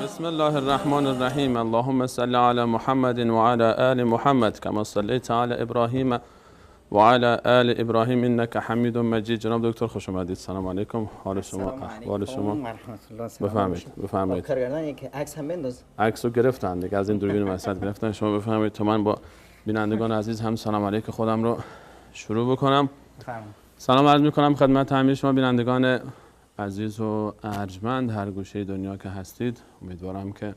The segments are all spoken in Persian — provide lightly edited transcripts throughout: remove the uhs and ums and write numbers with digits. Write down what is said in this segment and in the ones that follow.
بسم الله الرحمن الرحیم. اللهم صل علی محمد و علی آل محمد کما صلیت علی ابراهیم و علی آل ابراهیم انک حمید مجید. جناب دکتر خوش آمدید. سلام علیکم. حال شما؟ احوال شما؟ بفرمایید. کارگردان یک عکس هم بنداز. عکسو گرفتن دیگه، از این دوربین مسد گرفتن. شما بفرمایید تا من با بینندگان عزیز هم سلام علیک خودم رو شروع بکنم. سلام عرض میکنم خدمت همه شما بینندگان عزیز و ارجمند هر گوشه دنیا که هستید. امیدوارم که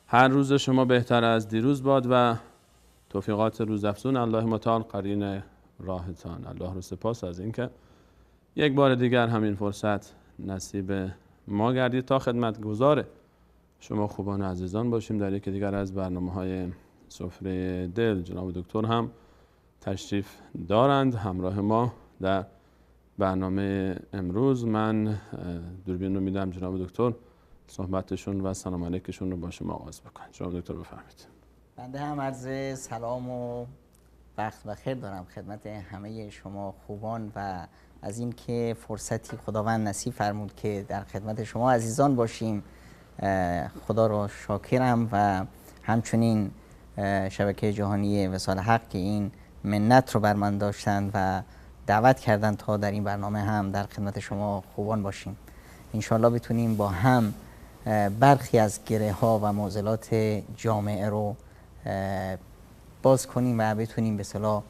هر روز شما بهتر از دیروز باد و توفیقات روزافزون الله متعال قرین راهتان. الله رو سپاس از اینکه یک بار دیگر همین فرصت نصیب ما گردید تا خدمتگزار شما خوبان عزیزان باشیم در یکی دیگر از برنامه‌های سفره دل. جناب دکتر هم تشریف دارند همراه ما در برنامه امروز. من دوربین رو میدم جناب دکتر صحبتشون و سلام علیکشون رو با شما آغاز بکنید. جناب دکتر بفرمایید. بنده هم عرض سلام و وقت بخیر دارم خدمت همه شما خوبان و از این که فرصتی خداوند نصیب فرمود که در خدمت شما عزیزان باشیم خدا را شاکرم و همچنین شبکه جهانی وصال حق که این منت رو بر من داشتند و دعوت کردن تا در این برنامه هم در خدمت شما خوبان باشیم. انشالله بتونیم با هم برخی از گره ها و معضلات جامعه رو باز کنیم و بتونیم به اصطلاح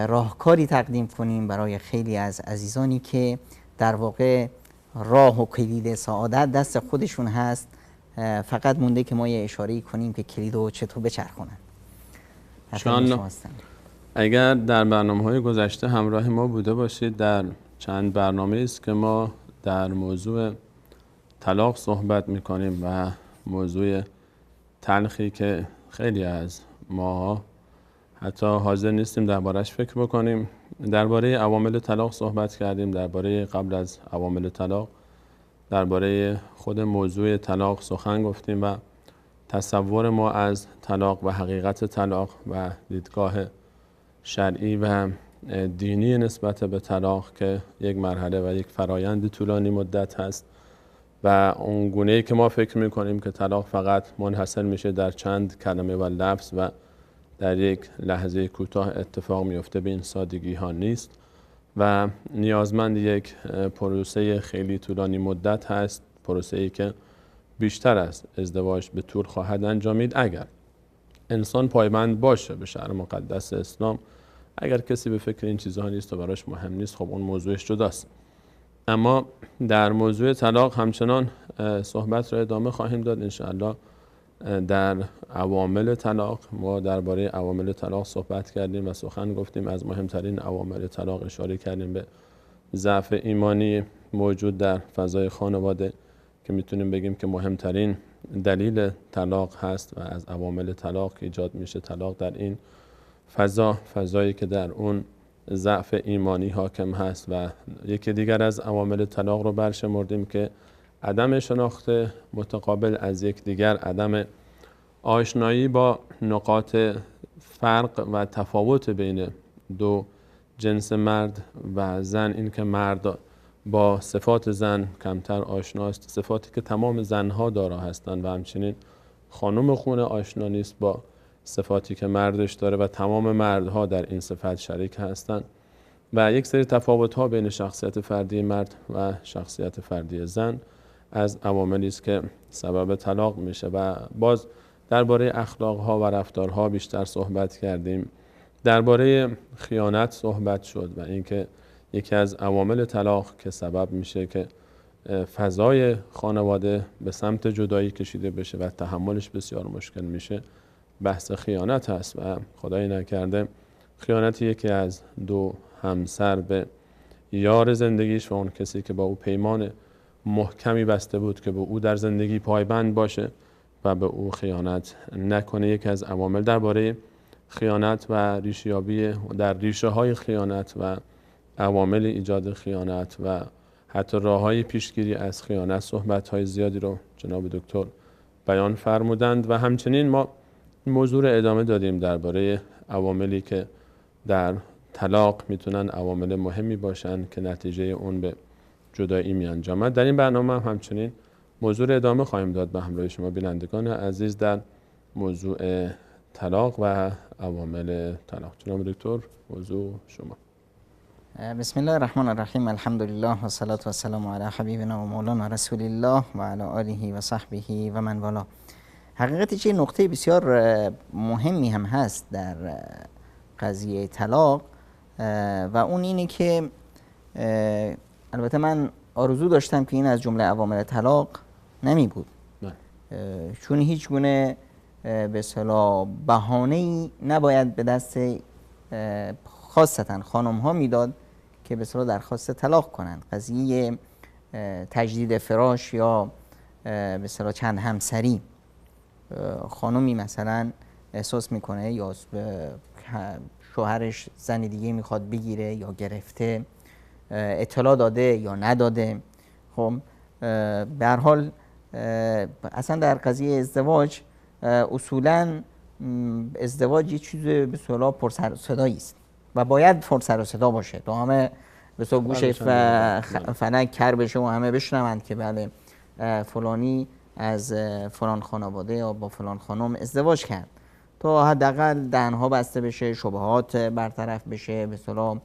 راهکاری تقدیم کنیم برای خیلی از عزیزانی که در واقع راه و کلید سعادت دست خودشون هست، فقط مونده که ما یه اشاره‌ای کنیم که کلید رو چطور بچرخونن. اگر در برنامه‌های گذشته همراه ما بوده باشید، در چند برنامه است که ما در موضوع طلاق صحبت می‌کنیم و موضوع تلخی که خیلی از ما حتی حاضر نیستیم درباره‌اش فکر بکنیم. درباره عوامل طلاق صحبت کردیم، درباره قبل از عوامل طلاق درباره خود موضوع طلاق سخن گفتیم و تصور ما از طلاق و حقیقت طلاق و دیدگاه شرعی و دینی نسبت به طلاق که یک مرحله و یک فرایند طولانی مدت هست و اون گونه‌ای که ما فکر می‌کنیم که طلاق فقط منحصر میشه در چند کلمه و لفظ و در یک لحظه کوتاه اتفاق میفته به این سادگی ها نیست و نیازمند یک پروسه خیلی طولانی مدت هست، پروسه‌ای که بیشتر از ازدواج به طول خواهد انجامید اگر انسان پایبند باشه به شرع مقدس اسلام. اگر کسی به فکر این چیزها نیست و براش مهم نیست، خب اون موضوعش جداست. اما در موضوع طلاق همچنان صحبت را ادامه خواهیم داد انشاءالله. در عوامل طلاق ما درباره عوامل طلاق صحبت کردیم و سخن گفتیم. از مهمترین عوامل طلاق اشاره کردیم به ضعف ایمانی موجود در فضای خانواده که میتونیم بگیم که مهمترین دلیل طلاق هست و از عوامل طلاق ایجاد میشه طلاق در این فضایی که در اون ضعف ایمانی حاکم هست. و یکی دیگر از عوامل طلاق رو برشمردیم که عدم شناخت متقابل از یک دیگر، عدم آشنایی با نقاط فرق و تفاوت بین دو جنس مرد و زن، این که مرد با صفات زن کمتر آشناست، صفاتی که تمام زنها دارا هستند و همچنین خانم خونه آشنا نیست با صفاتی که مردش داره و تمام مردها در این صفت شریک هستند و یک سری تفاوت‌ها بین شخصیت فردی مرد و شخصیت فردی زن از عواملی است که سبب طلاق میشه. و باز درباره اخلاق‌ها و رفتارها بیشتر صحبت کردیم. درباره خیانت صحبت شد و اینکه یکی از عوامل طلاق که سبب میشه که فضای خانواده به سمت جدایی کشیده بشه و تحملش بسیار مشکل میشه بحث خیانت هست و خدای نکرده خیانت یکی از دو همسر به یار زندگیش و اون کسی که با او پیمان محکمی بسته بود که به او در زندگی پایبند باشه و به او خیانت نکنه. یکی از عوامل درباره خیانت و ریشه‌یابی در ریشه های خیانت و عوامل ایجاد خیانت و حتی راه‌های پیشگیری از خیانت صحبت های زیادی رو جناب دکتر بیان فرمودند و همچنین ما موضوع رو ادامه دادیم درباره عواملی که در طلاق میتونن عوامل مهمی باشن که نتیجه اون به جدایی می انجامد. در این برنامه هم همچنین موضوع رو ادامه خواهیم داد به همراه شما بینندگان عزیز در موضوع طلاق و عوامل طلاق. جناب دکتر، موضوع شما. بسم الله الرحمن الرحیم. الحمد لله و صلات و سلام علی حبیبنا و مولانا رسول الله و علی آله و صحبه و من والا. حقیقتش یه نقطه بسیار مهمی هم هست در قضیه طلاق و اون اینه که البته من آرزو داشتم که این از جمله عوامل طلاق نمی بود، چون هیچ گونه به اصطلاح بهانه‌ای نباید به دست خاصتا خانم ها میداد که به اصطلاح درخواست طلاق کنند. قضیه تجدید فراش یا به اصطلاح چند همسری، خانمی مثلا احساس میکنه یا شوهرش زن دیگه میخواد بگیره یا گرفته، اطلاع داده یا نداده. خب به هر حال اصلا در قضیه ازدواج اصولا ازدواج یه چیز به اصطلاح پر سر و صدایی است و باید پر سر و صدا باشه تا همه به اصطلاح گوش فلک کر بشه و همه بشنوند که بله فلانی از فلان خانواده یا با فلان خانم ازدواج کرد، تا حداقل دهنها بسته بشه، شبهات برطرف بشه، به اصطلاح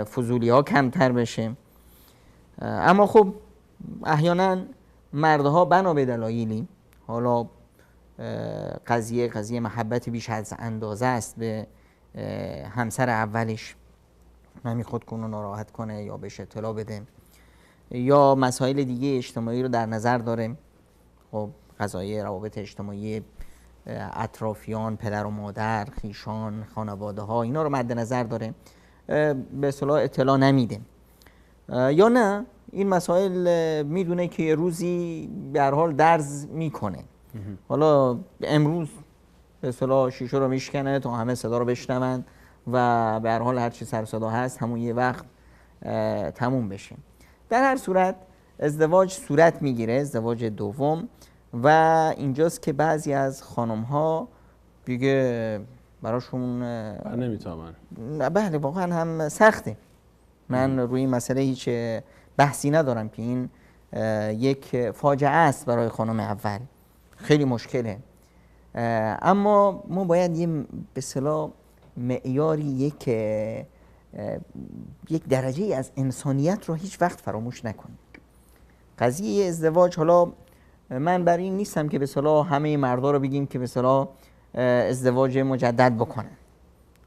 فضولی ها کمتر بشه. اما خب احیانا مردها بنا به دلایلی، حالا قضیه محبت بیش از اندازه است به همسر اولش، نمیخواد کنه ناراحت کنه یا بهش اطلاع بده، یا مسائل دیگه اجتماعی رو در نظر داره. خب قضایای روابط اجتماعی اطرافیان، پدر و مادر، خویشان، خانواده ها، اینا رو مد نظر داره، به اصطلاح اطلاع نمیده. یا نه این مسائل میدونه که یه روزی به هر حال درز میکنه، حالا امروز به اصطلاح شیشه رو میشکنه تا همه صدا رو بشنون و به هر حال هر چی سر صدا هست همون یه وقت تموم بشه. در هر صورت ازدواج صورت میگیره، ازدواج دوم، و اینجاست که بعضی از خانم ها دیگه براشون نمیتونن. بله واقعا هم سخته. من روی این مسئله هیچ بحثی ندارم که این یک فاجعه است برای خانم اول، خیلی مشکله. اما ما باید یه به اصطلاح معیاری، یک درجه از انسانیت رو هیچ وقت فراموش نکنیم. قضیه ازدواج، حالا من بر این نیستم که به اصطلاح همه مردا رو بگیم که به اصطلاح ازدواج مجدد بکنن،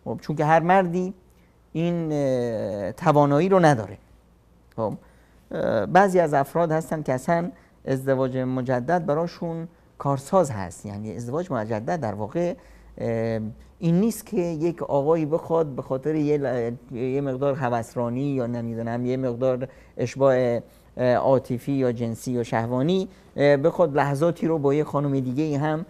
خب چون که هر مردی این توانایی رو نداره. خب بعضی از افراد هستن که اصلا ازدواج مجدد براشون کارساز هست. یعنی ازدواج مجدد در واقع این نیست که یک آقایی بخواد به خاطر یه مقدار هوسرانی یا نمیدونم یه مقدار اشباع عاطفی یا جنسی یا شهوانی بخواد لحظاتی رو با یه خانم دیگه هم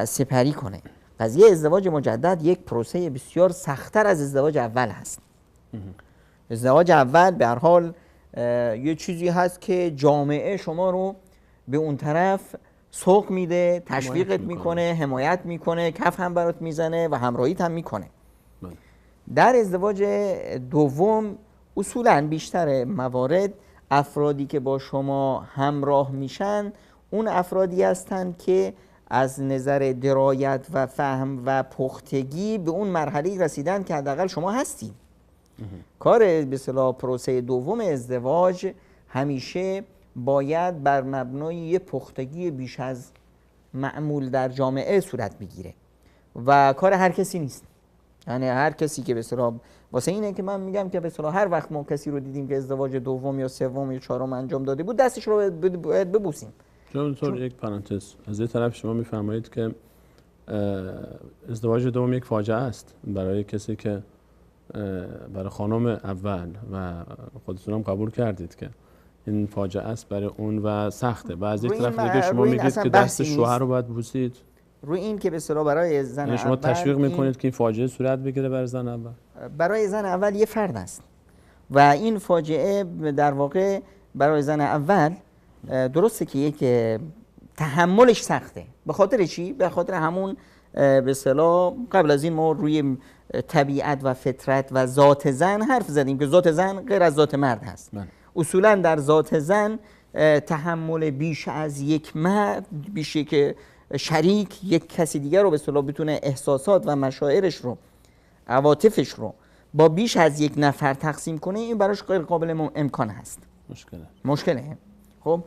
سپری کنه. قضیه ازدواج مجدد یک پروسه بسیار سخت‌تر از ازدواج اول هست. ازدواج اول به هر حال یه چیزی هست که جامعه شما رو به اون طرف سوق میده، تشویقت میکنه، حمایت میکنه، کف هم برات میزنه و همراهیت هم میکنه. در ازدواج دوم اصولاً بیشتر موارد افرادی که با شما همراه میشن اون افرادی هستند که از نظر درایت و فهم و پختگی به اون مرحله رسیدن که حداقل شما هستی. کار به اصطلاح پروسه دوم ازدواج همیشه باید بر مبنای یه پختگی بیش از معمول در جامعه صورت بگیره و کار هر کسی نیست. یعنی هر کسی که به اصطلاح، واسه اینه که من میگم که به اصطلاح هر وقت ما کسی رو دیدیم که ازدواج دوم یا سوم یا چهارم انجام داده بود دستش رو باید ببوسیم. چون یک پرانتز از این طرف شما میفرمایید که ازدواج دوم یک فاجعه است برای کسی که برای خانم اول و خودتون هم قبول کردید که این فاجعه است برای اون و سخته. و از یک طرف دیگه شما میگید که دست شوهر رو باید بوسید. روی این که به اصطلاح برای زن اول شما تشویق میکنید که این فاجعه صورت بگیره برای زن اول. برای زن اول یه فرد است و این فاجعه در واقع برای زن اول درسته که یک تحملش سخته. به خاطر چی؟ به خاطر همون به اصطلاح قبل از این ما روی طبیعت و فطرت و ذات زن حرف زدیم که ذات زن غیر از ذات مرد هست. اصولا در ذات زن تحمل بیش از یک مرد، بیش یک شریک، یک کسی دیگر رو به اصطلاح بتونه احساسات و مشاعرش رو، عواطفش رو با بیش از یک نفر تقسیم کنه، این براش غیر قابل امکان هست. مشکله. خب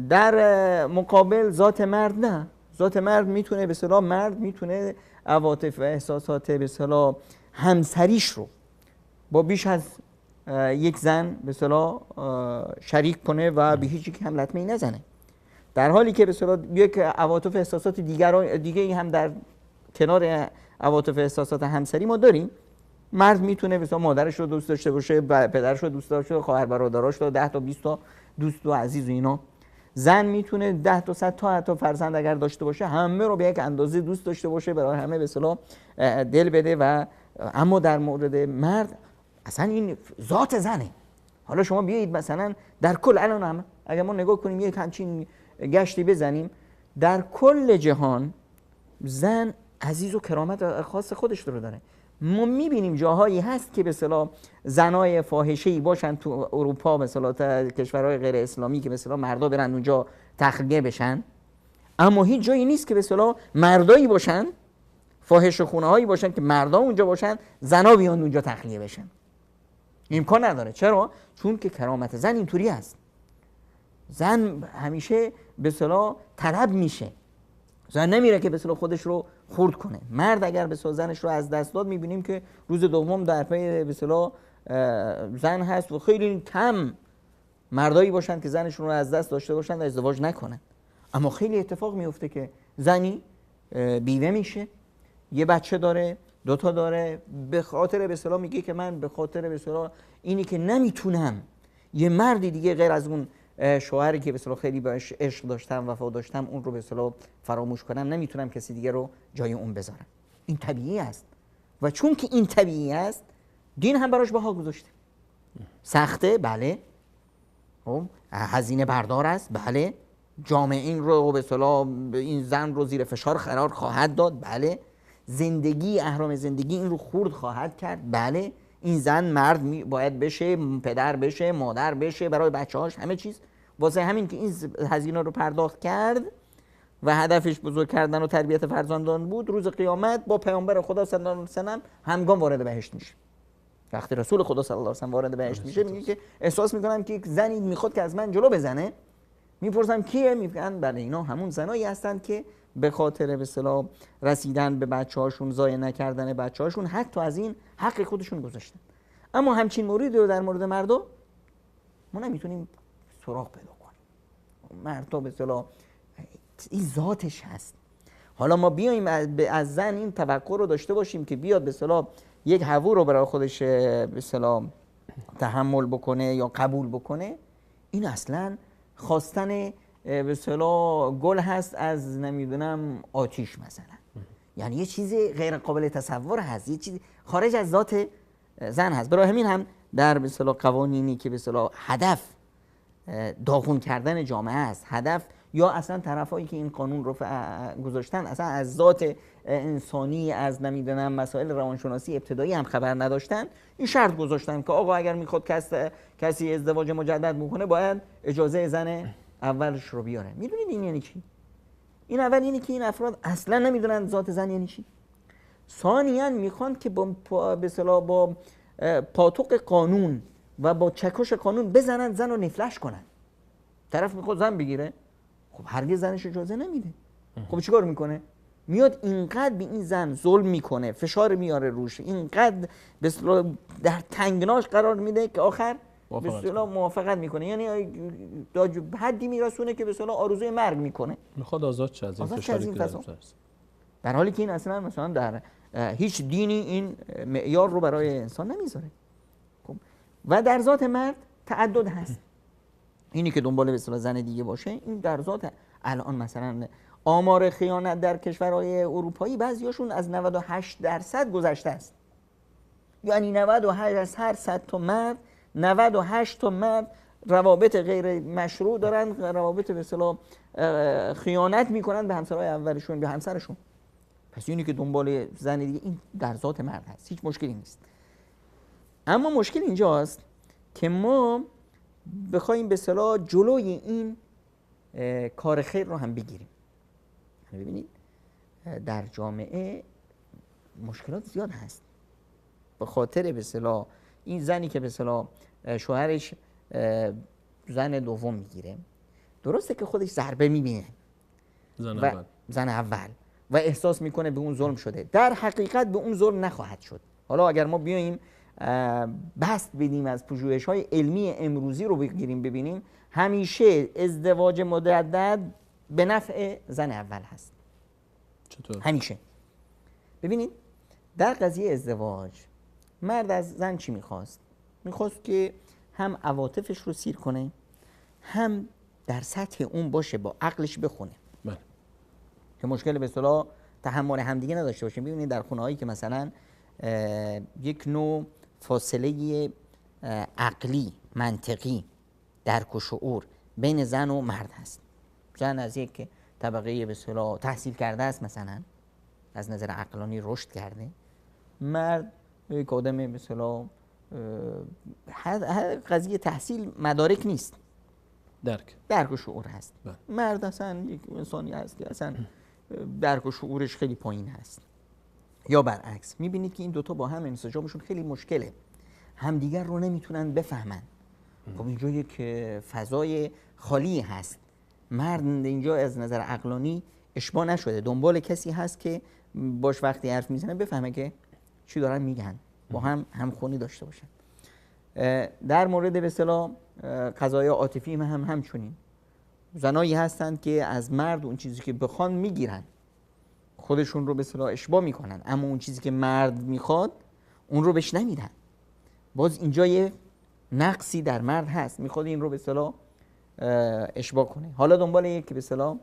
در مقابل ذات مرد نه، ذات مرد میتونه به اصطلاح، مرد میتونه عواطف و احساسات به اصطلاح همسریش رو با بیش از یک زن به اصطلاح شریک کنه و به هیچ یک هم لطمه‌ای نزنه، در حالی که به اصطلاح یک عواطف احساسات دیگه هم در کنار عواطف احساسات همسری ما داریم. مرد میتونه مثلا مادرش رو دوست داشته باشه، پدرش رو دوست داشته باشه، خواهر برادراش رو، 10 تا 20 تا دوست و عزیز و اینا. زن میتونه 10 تا 100 تا حتی فرزند اگر داشته باشه، همه رو به یک اندازه دوست داشته باشه، برای همه به اصطلاح دل بده. و اما در مورد مرد اصلا این ذات زنه. حالا شما بیایید مثلا در کل الان هم اگر ما نگاه کنیم، یک همچین گشتی بزنیم، در کل جهان زن عزیز و کرامت خاص خودش رو داره. ما میبینیم جاهایی هست که به اصطلاح زنای فاحشه‌ای باشن تو اروپا، مثلا کشورهای غیر اسلامی، که به اصطلاح مردا برن اونجا تخلیه بشن، اما هیچ جایی نیست که به اصطلاح مردایی باشن، فاحشه‌خونه هایی باشن که مردا اونجا باشن، زنا بیان اونجا تخلیه بشن. امکان نداره. چرا؟ چون که کرامت زن اینطوری است. زن همیشه به اصطلاح طلب میشه، زن نمیره که به اصطلاح خودش رو خرد کنه. مرد اگر به اصطلاح زنش رو از دست داد، میبینیم که روز دوم در پی به اصطلاح زن هست و خیلی کم مردایی باشن که زنشون رو از دست داشته باشن و ازدواج نکنن. اما خیلی اتفاق میفته که زنی بیوه میشه، یه بچه داره، 2 تا داره، به خاطر به اصطلاح میگه که من به خاطر به اصطلاح اینی که نمیتونم یه مردی دیگه غیر از اون شوهری که به اصطلاح خیلی باهاش عشق داشتم، وفا داشتم، اون رو به اصطلاح فراموش کنم، نمیتونم کسی دیگه رو جای اون بذارم. این طبیعی است و چون که این طبیعی است، دین هم براش بها گذاشته. سخته، بله. هزینه بردار است، بله. جامعه این رو به اصطلاح این زن رو زیر فشار قرار خواهد داد، بله. زندگی، اهرام زندگی این رو خرد خواهد کرد، بله. این زن مرد باید بشه، پدر بشه، مادر بشه برای بچه‌هاش، همه چیز. واسه همین که این هزینه رو پرداخت کرد و هدفش بزرگ کردن و تربیت فرزندان بود، روز قیامت با پیامبر خدا صلی الله علیه و سلم همگام وارد بهشت میشه. وقتی رسول خدا صلی الله علیه و سلم وارد بهشت میشه، میگه که احساس میکنم که یک زنی میخواد که از من جلو بزنه. میپرسم کیه؟ میگن بله اینا همون زنایی هستند که به خاطر به اصطلاح رسیدن به بچه‌هاشون، ضایع نکردن بچه‌هاشون، حتی از این حق خودشون گذاشتن. اما همچین موردی رو در مورد مردا ما نمیتونیم سراغ پیدا کنیم. مردا به اصطلاح این ذاتش هست. حالا ما بیایم از زن این توقع رو داشته باشیم که بیاد به اصطلاح یک هوو رو برای خودش به اصطلاح تحمل بکنه یا قبول بکنه، این اصلاً خواستن به اصطلاح گل هست از نمیدونم آتیش مثلا. یعنی یه چیزی غیر قابل تصور هست، یه چیزی خارج از ذات زن هست. برای همین هم در به اصطلاح قوانینی که به اصطلاح هدف داغون کردن جامعه است، هدف یا اصلا طرفایی که این قانون رو گذاشتن اصلا از ذات انسانی، از نمیدونم مسائل روانشناسی ابتدایی هم خبر نداشتن، این شرط گذاشتن که آقا اگر میخواد کسی ازدواج مجدد بکنه باید اجازه زن اولش رو بیاره. میدونید این یعنی چی؟ این اول اینه که این افراد اصلا نمیدونن ذات زن یعنی چی. ثانیاً میخوان که به اصطلاح با پاتوق قانون و با چکش قانون بزنن زن رو نفلش کنن. طرف میخواد زن بگیره، خب هرگز زنش اجازه نمیده. خب چیکار میکنه؟ میاد اینقدر به این زن ظلم میکنه، فشار میاره روش، اینقدر به اصطلاح در تنگناش قرار میده که آخر به اصطلاح موافقت میکنه. یعنی حدی میرسونه که به اصطلاح آرزوی مرگ میکنه، میخواد آزاد شه از این فشاری که در حالی که این اصلا مثلا در هیچ دینی این معیار رو برای انسان نمیذاره. خب و در ذات مرد تعدد هست. اینی که دنبال به اصطلاح زن دیگه باشه، این در ذات. الان مثلا آمار خیانت در کشورهای اروپایی بعضیاشون از 98% گذشته است. یعنی 98 از هر 100 تا مرد 98 تا مرد روابط غیر مشروع دارن، روابط به اصطلاح خیانت میکنن به همسرای اولشون، به همسرشون. پس اینی که دنبال زن دیگه، این در ذات مرد هست، هیچ مشکلی نیست. اما مشکل اینجاست که ما بخوایم به اصطلاح جلوی این کار خیر رو هم بگیریم. ببینید در جامعه مشکلات زیاد هست به خاطر به اصطلاح این زنی که به اصطلاح شوهرش زن دوم میگیره، درسته که خودش ضربه میبینه، زن اول و احساس میکنه به اون ظلم شده، در حقیقت به اون ظلم نخواهد شد. حالا اگر ما بیاییم بحث بدیم از پژوهش‌های علمی امروزی رو بگیریم ببینیم، همیشه ازدواج مجدد به نفع زن اول هست. چطور؟ همیشه. ببینید در قضیه ازدواج مرد از زن چی میخواست؟ میخواست که هم عواطفش رو سیر کنه، هم در سطح اون باشه با عقلش بخونه. بله. که مشکل به اصطلاح تحمل همدیگه نداشته باشیم. ببینید در خونه هایی که مثلا یک نوع فاصله عقلی منطقی درک و شعور بین زن و مرد هست، زن از یک طبقه به اصطلاح تحصیل کرده است، مثلا از نظر عقلانی رشد کرده، مرد یک آدم به اصطلاح هر قضیه تحصیل مدارک نیست، درک و شعور هست. مرد اصلا یک انسانی هست که اصلا درک و شعورش خیلی پایین هست. یا برعکس، میبینید که این دوتا با هم انسجامشون خیلی مشکله، همدیگر رو نمیتونن بفهمن. خب اینجا یک فضای خالی هست، مرد اینجا از نظر عقلانی اشباع نشده، دنبال کسی هست که باش وقتی حرف میزنه بفهمه که چی دارن میگن، با هم همخونی داشته باشن. در مورد به اصطلاح قضایای عاطفی هم همچنین، زنایی هستند که از مرد اون چیزی که بخوان میگیرن، خودشون رو به اصطلاح اشباع میکنن، اما اون چیزی که مرد میخواد اون رو بهش نمیدن. باز اینجا یه نقصی در مرد هست، میخواد این رو به اصطلاح اشباع کنه، حالا دنبال یک که به اصطلاح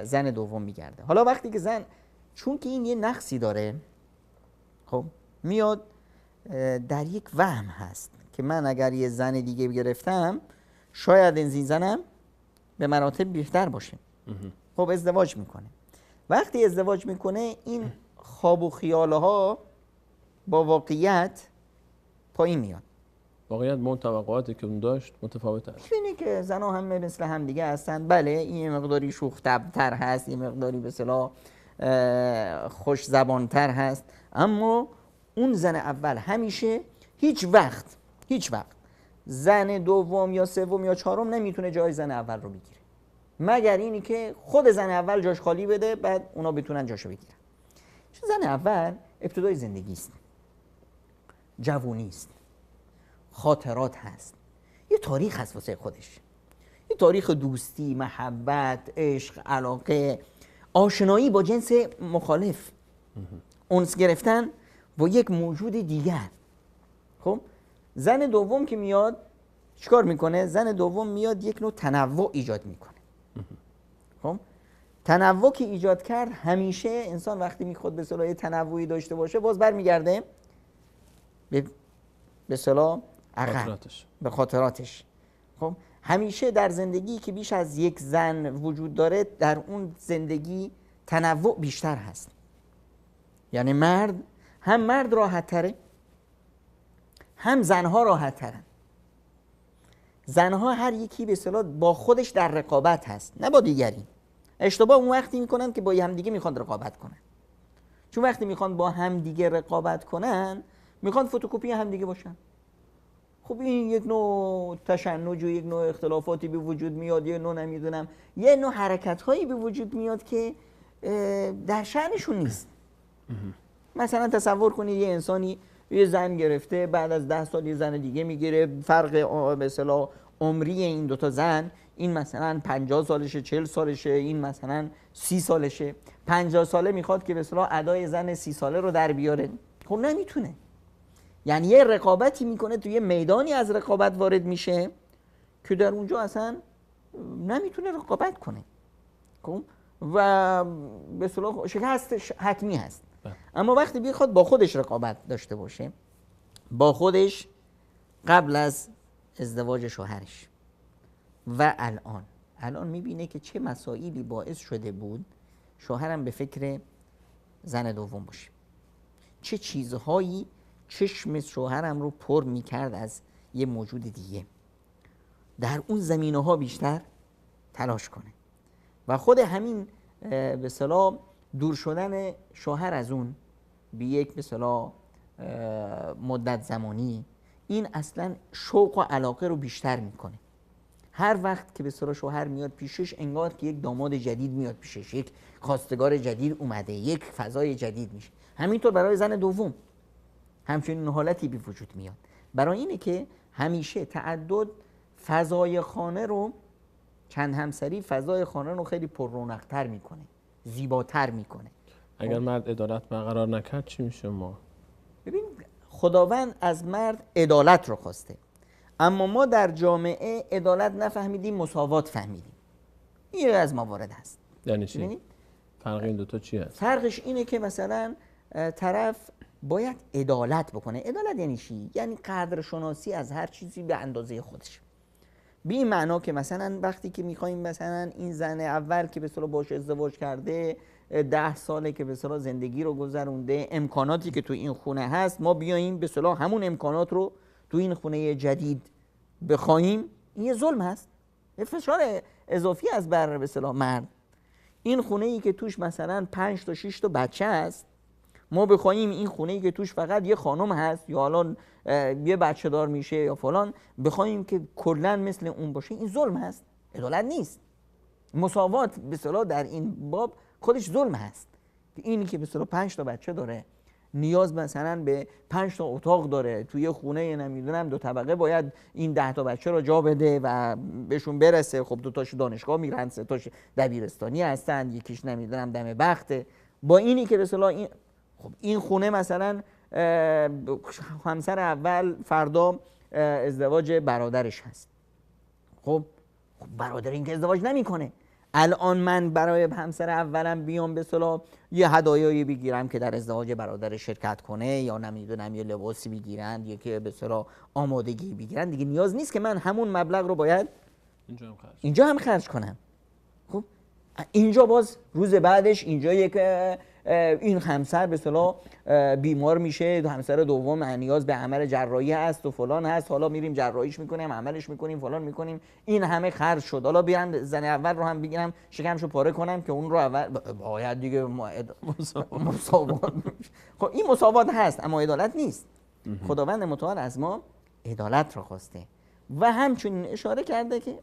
زن دوم میگرده. حالا وقتی که زن، چون که این یه نقصی داره، خب میاد در یک وهم هست که من اگر یه زن دیگه گرفتم شاید این زنم به مراتب بیشتر باشه. خب ازدواج میکنه. وقتی ازدواج میکنه این خواب و خیالها با واقعیت پایین میاد. واقعیت با اون توقعاتی که اون داشت متفاوت است. می‌بینی که زنها هم مثل هم دیگه هستن. بله این مقداری شوخ طبع‌تر هست، این مقداری به اصطلاح خوش زبان‌تر هست، اما اون زن اول همیشه هیچ وقت زن دوم یا سوم یا چهارم نمیتونه جای زن اول رو بگیره، مگر اینی که خود زن اول جاش خالی بده بعد اونا بتونن جاشو بگیرن. چون زن اول ابتدای زندگی است، جوونی است، خاطرات هست، یه تاریخ هست واسه خودش، یه تاریخ دوستی، محبت، عشق، علاقه، آشنایی با جنس مخالف، انس گرفتن با یک موجود دیگر. خب زن دوم که میاد چیکار میکنه؟ زن دوم میاد یک نوع تنوع ایجاد میکنه. خب تنوع که ایجاد کرد، همیشه انسان وقتی میخواد به اصطلاح تنوعی داشته باشه باز برمیگرده به اصطلاح عقب، به خاطراتش. خب همیشه در زندگی که بیش از یک زن وجود داره، در اون زندگی تنوع بیشتر هست. یعنی مرد راحت تره، هم زنها راحت ترن. زنها هر یکی به اصطلاح با خودش در رقابت هست، نه با دیگری. اشتباه اون وقتی میکنن که با همدیگه میخوان رقابت کنن، چون وقتی میخوان با همدیگه رقابت کنن میخوان فتوکپی همدیگه باشن. خب این یک نوع تشنج و یک نوع اختلافاتی به وجود میاد، یه نوع نمیدونم یه نوع حرکت هایی به وجود میاد که در شأنشون نیست. مثلا تصور کنید یه انسانی یه زن گرفته، بعد از 10 سال یه زن دیگه میگیره، فرق به اصطلاح عمری این دوتا زن، این مثلا 50 سالشه، 40 سالشه، این مثلا 30 سالشه، 50 ساله میخواد که به اصطلاح ادای زن 30 ساله رو در بیاره. خب نمیتونه. یعنی یه رقابتی میکنه، توی یه میدانی از رقابت وارد میشه که در اونجا اصلا نمیتونه رقابت کنه. خب و به اصطلاح شکستش حتمی هست. اما وقتی بخواد با خودش رقابت داشته باشه، با خودش قبل از ازدواج شوهرش و الان میبینه که چه مسائلی باعث شده بود شوهرم به فکر زن دوم باشه، چه چیزهایی چشم شوهرم رو پر میکرد از یه موجود دیگه. در اون زمینه ها بیشتر تلاش کنه و خود همین به اصطلاح دور شدن شوهر از اون به یک به اصطلاح مدت زمانی، این اصلا شوق و علاقه رو بیشتر میکنه. هر وقت که به اصطلاح شوهر میاد پیشش، انگار که یک داماد جدید میاد پیشش، یک خواستگار جدید اومده، یک فضای جدید میشه. همینطور برای زن دوم همچنین حالتی به وجود میاد. برای اینه که همیشه تعدد فضای خانه رو، چند همسری فضای خانه رو خیلی پر رونق‌تر میکنه، زیباتر میکنه. اگر مرد عدالت برقرار نکرد چی میشه ما؟ ببین، خداوند از مرد عدالت رو خواسته، اما ما در جامعه عدالت نفهمیدیم، مساوات فهمیدیم. این از موارد هست. یعنی چی؟ ببینید فرق این دوتا چی هست؟ فرقش اینه که مثلا طرف باید عدالت بکنه. عدالت یعنی چی؟ یعنی قدر شناسی از هر چیزی به اندازه خودش. به این معنا که مثلا وقتی که میخوایم مثلا این زن اول که به اصطلاح باش ازدواج کرده 10 ساله که به اصطلاح زندگی رو گذرونده، امکاناتی که تو این خونه هست ما بیاییم به اصطلاح همون امکانات رو تو این خونه جدید بخوایم، این یه ظلم هست، یه فشار اضافی از بر به اصطلاح مرد. این خونه ای که توش مثلا 5 تا 6 تا بچه هست، ما بخوایم این خونه ای که توش فقط یه خانم هست یا الان یه بچه دار میشه یا فلان، بخوایم که کلا مثل اون باشه، این ظلم هست، عدالت نیست. مساوات به اصطلاح در این باب خودش ظلم هست. اینی که به اصطلاح 5 تا بچه داره، نیاز مثلا به 5 تا اتاق داره، توی خونه نمیدونم 2 طبقه باید این 10 تا بچه رو جا بده و بهشون برسه. خب 2 تاش دانشگاه میرن، 3 تاش دبیرستانی هستن، یکیش نمیدونم دم بخته. با اینی که به اصطلاح این خونه مثلا همسر اول فردا ازدواج برادرش هست. خب برادر این که ازدواج نمیکنه. الان من برای همسر اولم بیام به اصطلاح یه هدایایی بگیرم که در ازدواج برادر شرکت کنه، یا نمیدونم یه لباسی بگیرن، یا که به اصطلاح آمادگی بگیرن، دیگه نیاز نیست که من همون مبلغ رو باید اینجا هم خرج کنم. خب اینجا باز روز بعدش اینجا که این همسر به اصطلاح بیمار میشه، همسر دوم نیاز به عمل جراحی هست و فلان هست، حالا میریم جراحیش میکنیم، عملش میکنیم، فلان میکنیم، این همه خرج شد. حالا بیام زن اول رو هم بگیرم شکمشو پاره کنم که اون رو اول باید دیگه مساوات. خب این مساوات هست اما عدالت نیست. خداوند متعال از ما عدالت رو خواسته و همچنین اشاره کرده که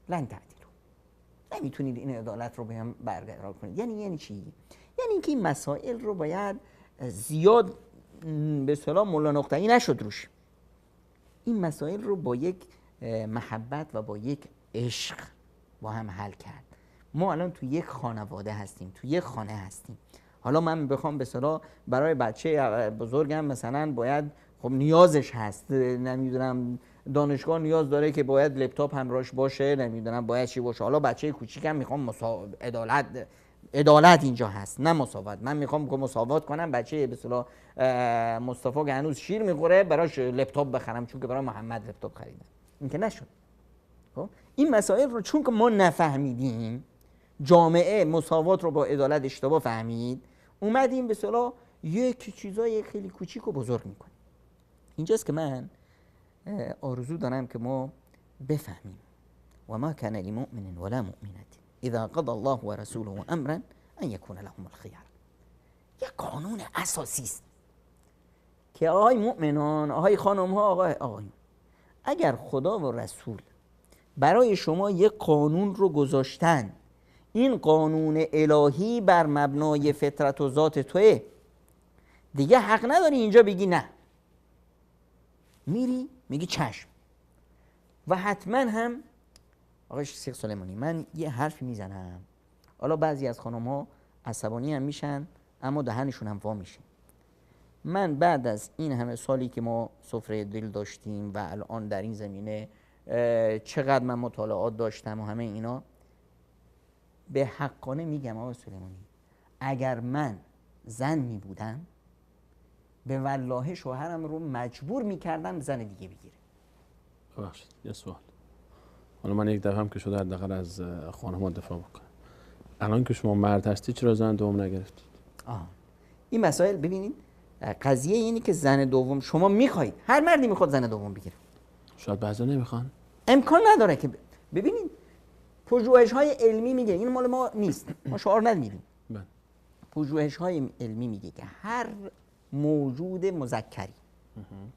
لن تعدلوا، نمیتونید این عدالت رو به هم برقرار کنید. یعنی چی؟ یعنی اینکه این مسائل رو باید زیاد به اصطلاح ملا نقطه‌ای نشد روش. این مسائل رو با یک محبت و با یک عشق با هم حل کرد. ما الان تو یک خانواده هستیم، تو یک خانه هستیم. حالا من بخوام به اصطلاح برای بچه بزرگم مثلا باید، خب نیازش هست، نمیدونم دانشگاه نیاز داره که باید لپتاپ همراهش باشه، نمیدونم باید چی باشه. حالا بچه کوچیکم میخوام عدالت اینجا هست نه مساوات. من میخوام که مساوات کنم، بچه به اصطلاح مصطفی که هنوز شیر میخوره براش لپتاپ بخرم چون که برای محمد لپتاپ خریدم. این که نشد. خب این مسائل رو چون که ما نفهمیدیم، جامعه مساوات رو با عدالت اشتباه فهمید، اومدیم به اصطلاح یک چیزای خیلی کوچیک رو بزرگ میکنیم. اینجاست که من آرزو دارم که ما بفهمیم و ما کان لمؤمن ولا مؤمنة اذا قضى الله ورسوله امرا ان يكون لهم الخيار. یک قانون اساسی است که آقای مؤمنان، آقای خانم ها، آقایون، اگر خدا و رسول برای شما یک قانون رو گذاشتن، این قانون الهی بر مبنای فطرت و ذات توه، دیگه حق نداری اینجا بگی نه. میری میگی چشم. و حتما هم آقای شیخ سلیمانی، من یه حرفی میزنم، حالا بعضی از خانم ها عصبانی هم میشن اما دهنشون هم وا میشه. من بعد از این همه سالی که ما سفره دل داشتیم و الان در این زمینه چقدر من مطالعات داشتم و همه اینا، به حقانه میگم آقای سلیمانی، اگر من زن می بودم به والله شوهرم رو مجبور میکردم زن دیگه بگیره. ببخشید یه سوال. حالا من یک دفعه هم که شده حداقل از خانم‌ها دفاع بکنم. الان که شما مرد هستی چرا زن دوم نگرفتید؟ این مسائل ببینید، قضیه اینی که زن دوم شما میخواید، هر مردی میخواد زن دوم بگیره. شاید بعضا نمیخوان. امکان نداره که ببینید پژوهش‌های علمی میگه، این مال ما نیست، ما شعار ندیدیم. بله. پژوهش‌های علمی میگه که هر موجود مذکری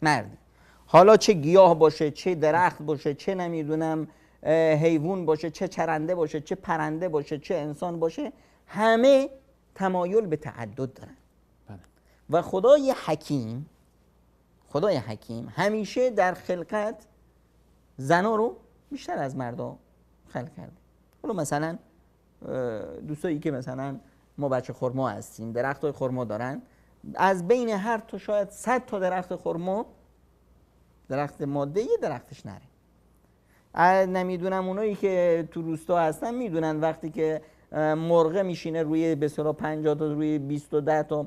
مردی، حالا چه گیاه باشه، چه درخت باشه، چه نمیدونم حیوان باشه، چه چرنده باشه، چه پرنده باشه، چه انسان باشه، همه تمایل به تعدد دارن. بله. و خدای حکیم همیشه در خلقت زنا رو بیشتر از مردا خلق کرده. حالا مثلا دوستایی که مثلا ما بچه خرما هستیم، درختای خرما دارن، از بین هر تا شاید 100 تا درخت خرما، درخت ماده یه درختش نره. نمیدونم اونایی که تو روستا هستن میدونن وقتی که مرغه میشینه روی به اصطلاح 50 تا روی 20 تا 10 تا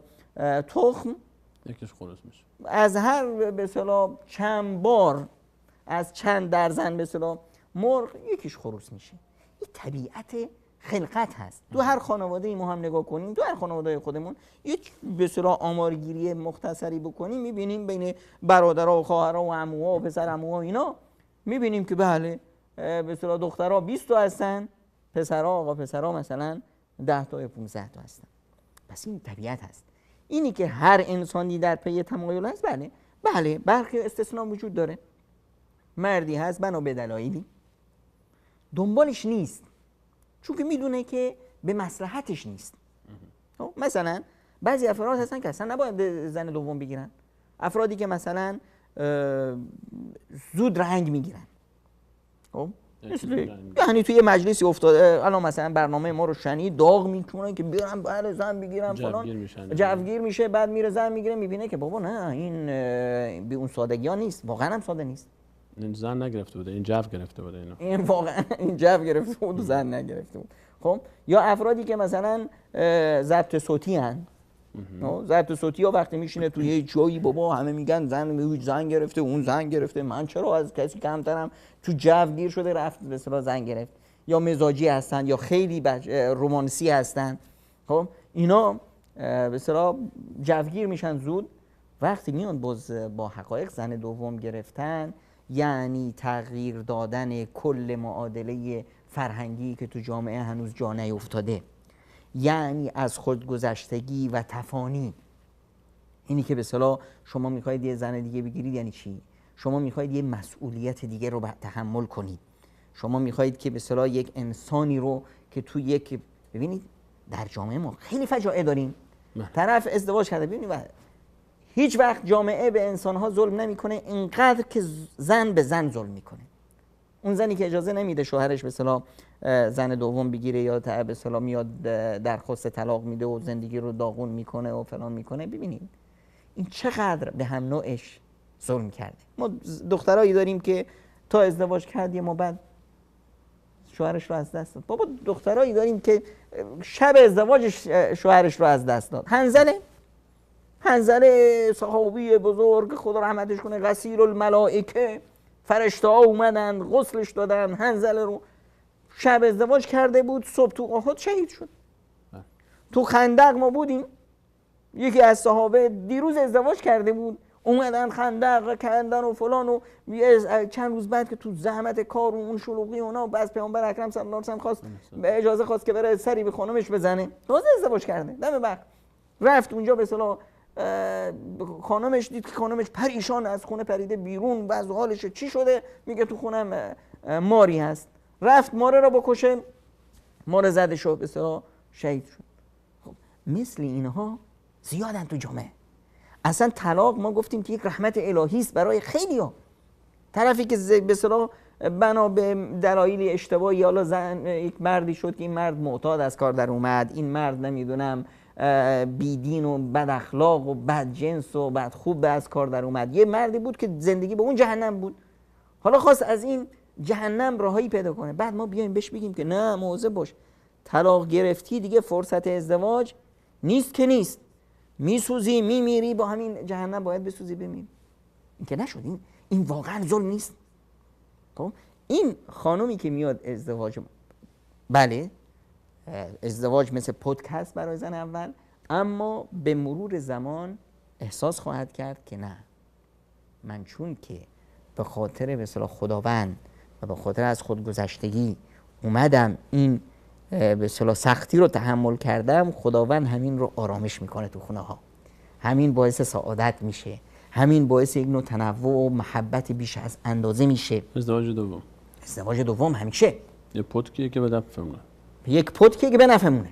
تخم، یکیش خروس میشه. از هر به اصطلاح چند بار، از چند درزن به اصطلاح مرغ یکیش خروس میشه. این طبیعت خلقت هست. تو هر خانواده ما هم نگاه کنیم، تو هر خانواده خودمون یک به اصطلاح آمارگیری مختصری بکنیم، میبینیم بین برادرها و خواهرها و عموها و پسر عموها اینا، میبینیم که بله به اصطلاح دخترها 20 تا هستن، پسرها آقا پسرها مثلا 10 تا یا 15 تا هستن. پس این طبیعت هست. اینی که هر انسانی در پی تمایل هست، بله برخی استثناء وجود داره. مردی هست بنا به دلایلی دنبالش نیست، چون که میدونه که به مصلحتش نیست. مثلا بعضی افراد هستن که اصلا نباید زن دوم بگیرن، افرادی که مثلا زود رنگ میگیرن. یعنی توی مجلسی افتاده، الان مثلا برنامه ما رو شنید، داغ میکنه که بیارم بعد زن بگیرم فلان، جوگیر میشه، بعد میره زن میگیره، میبینه که بابا نه این به اون سادگی ها نیست، واقعا هم ساده نیست. این زن نگرفته بوده، این جو گرفته بوده، این واقعا این جو گرفته بود و زن نگرفته بود. خب یا افرادی که مثلا ضبط صوتی هن، ضبط صوتی ها وقتی میشینه توی یه جایی بابا همه میگن زن گرفته، اون زن گرفته، من چرا از کسی کمترم، تو جو گیر شده رفت به اصطلاح زن گرفت. یا مزاجی هستن یا خیلی رومانسی هستن. خب اینا به اصطلاح جوگیر میشن زود. وقتی میان با حقایق زن دوم گرفتن، یعنی تغییر دادن کل معادله فرهنگی که تو جامعه هنوز جا نیفتاده، یعنی از خودگذشتگی و تفانی. اینی که به اصطلاح شما میخواید یه زن دیگه بگیرید یعنی چی؟ شما میخواید یه مسئولیت دیگه رو تحمل کنید. شما میخواید که به اصطلاح یک انسانی رو که تو یک، ببینید در جامعه ما خیلی فجایع داریم. طرف ازدواج کرده، ببینید هیچ وقت جامعه به انسانها ظلم نمیکنه اینقدر که زن به زن ظلم میکنه. اون زنی که اجازه نمیده شوهرش به اصطلاح زن دوم بگیره یا به اصطلاح میاد درخواست طلاق میده و زندگی رو داغون میکنه و فلان میکنه، ببینید این چقدر به هم نوعش ظلم کرده. ما دخترایی داریم که تا ازدواج کردیم و بعد شوهرش رو از دست داد. بابا دخترایی داریم که شب ازدواجش شوهرش رو از دست داد. حنظله صحابی بزرگ خدا رحمتش کنه، غسیل الملائکه، فرشته ها اومدن غسلش دادن، حنظله رو شب ازدواج کرده بود، صبح تو احد شهید شد. تو خندق ما بودیم، یکی از صحابه دیروز ازدواج کرده بود، اومدن خندق کندن و فلان و چند روز بعد که تو زحمت کار و اون شلوغی اونا، بعد پیامبر اکرم صلی الله علیه و آله خواست به اجازه خواست که بره سری به خانمش بزنه، تازه ازدواج کرده، دم وقت رفت اونجا به اصطلاح خانمش دید که خانمش پریشان از خونه پریده بیرون، وضع حالش چی شده، میگه تو خونم ماری هست. رفت ماره را بکشه، ماره زده شد به اصطلاح شهید شد. خب مثل اینها زیادن تو جامعه. اصلا طلاق ما گفتیم که یک رحمت الهی است برای خیلی‌ها. طرفی که به اصطلاح بنا به دلایل اشتباهی، حالا زن یک مردی شد که این مرد معتاد از کار در اومد، این مرد نمیدونم بیدین و بد اخلاق و بد جنس و بد خوب از کار در اومد، یه مردی بود که زندگی به اون جهنم بود، حالا خواست از این جهنم راهی پیدا کنه، بعد ما بیایم بهش بگیم که نه مواظب باش، طلاق گرفتی دیگه فرصت ازدواج نیست که نیست، میسوزی میمیری، با همین جهنم باید بسوزی بمیری. این که نشد. این واقعا ظلم نیست. خب این خانومی که میاد ازدواج، بله ازدواج مثل پودکست برای زن اول، اما به مرور زمان احساس خواهد کرد که نه، من چون که به خاطر به اصطلاح خداوند و به خاطر از خودگذشتگی اومدم این به اصطلاح سختی رو تحمل کردم، خداوند همین رو آرامش میکنه تو خونه ها، همین باعث سعادت میشه، همین باعث یک نوع تنوع و محبت بیش از اندازه میشه. ازدواج دوم همیشه یه پتکیه که به نفعمونه، یک پتکیه که به نفعمونه.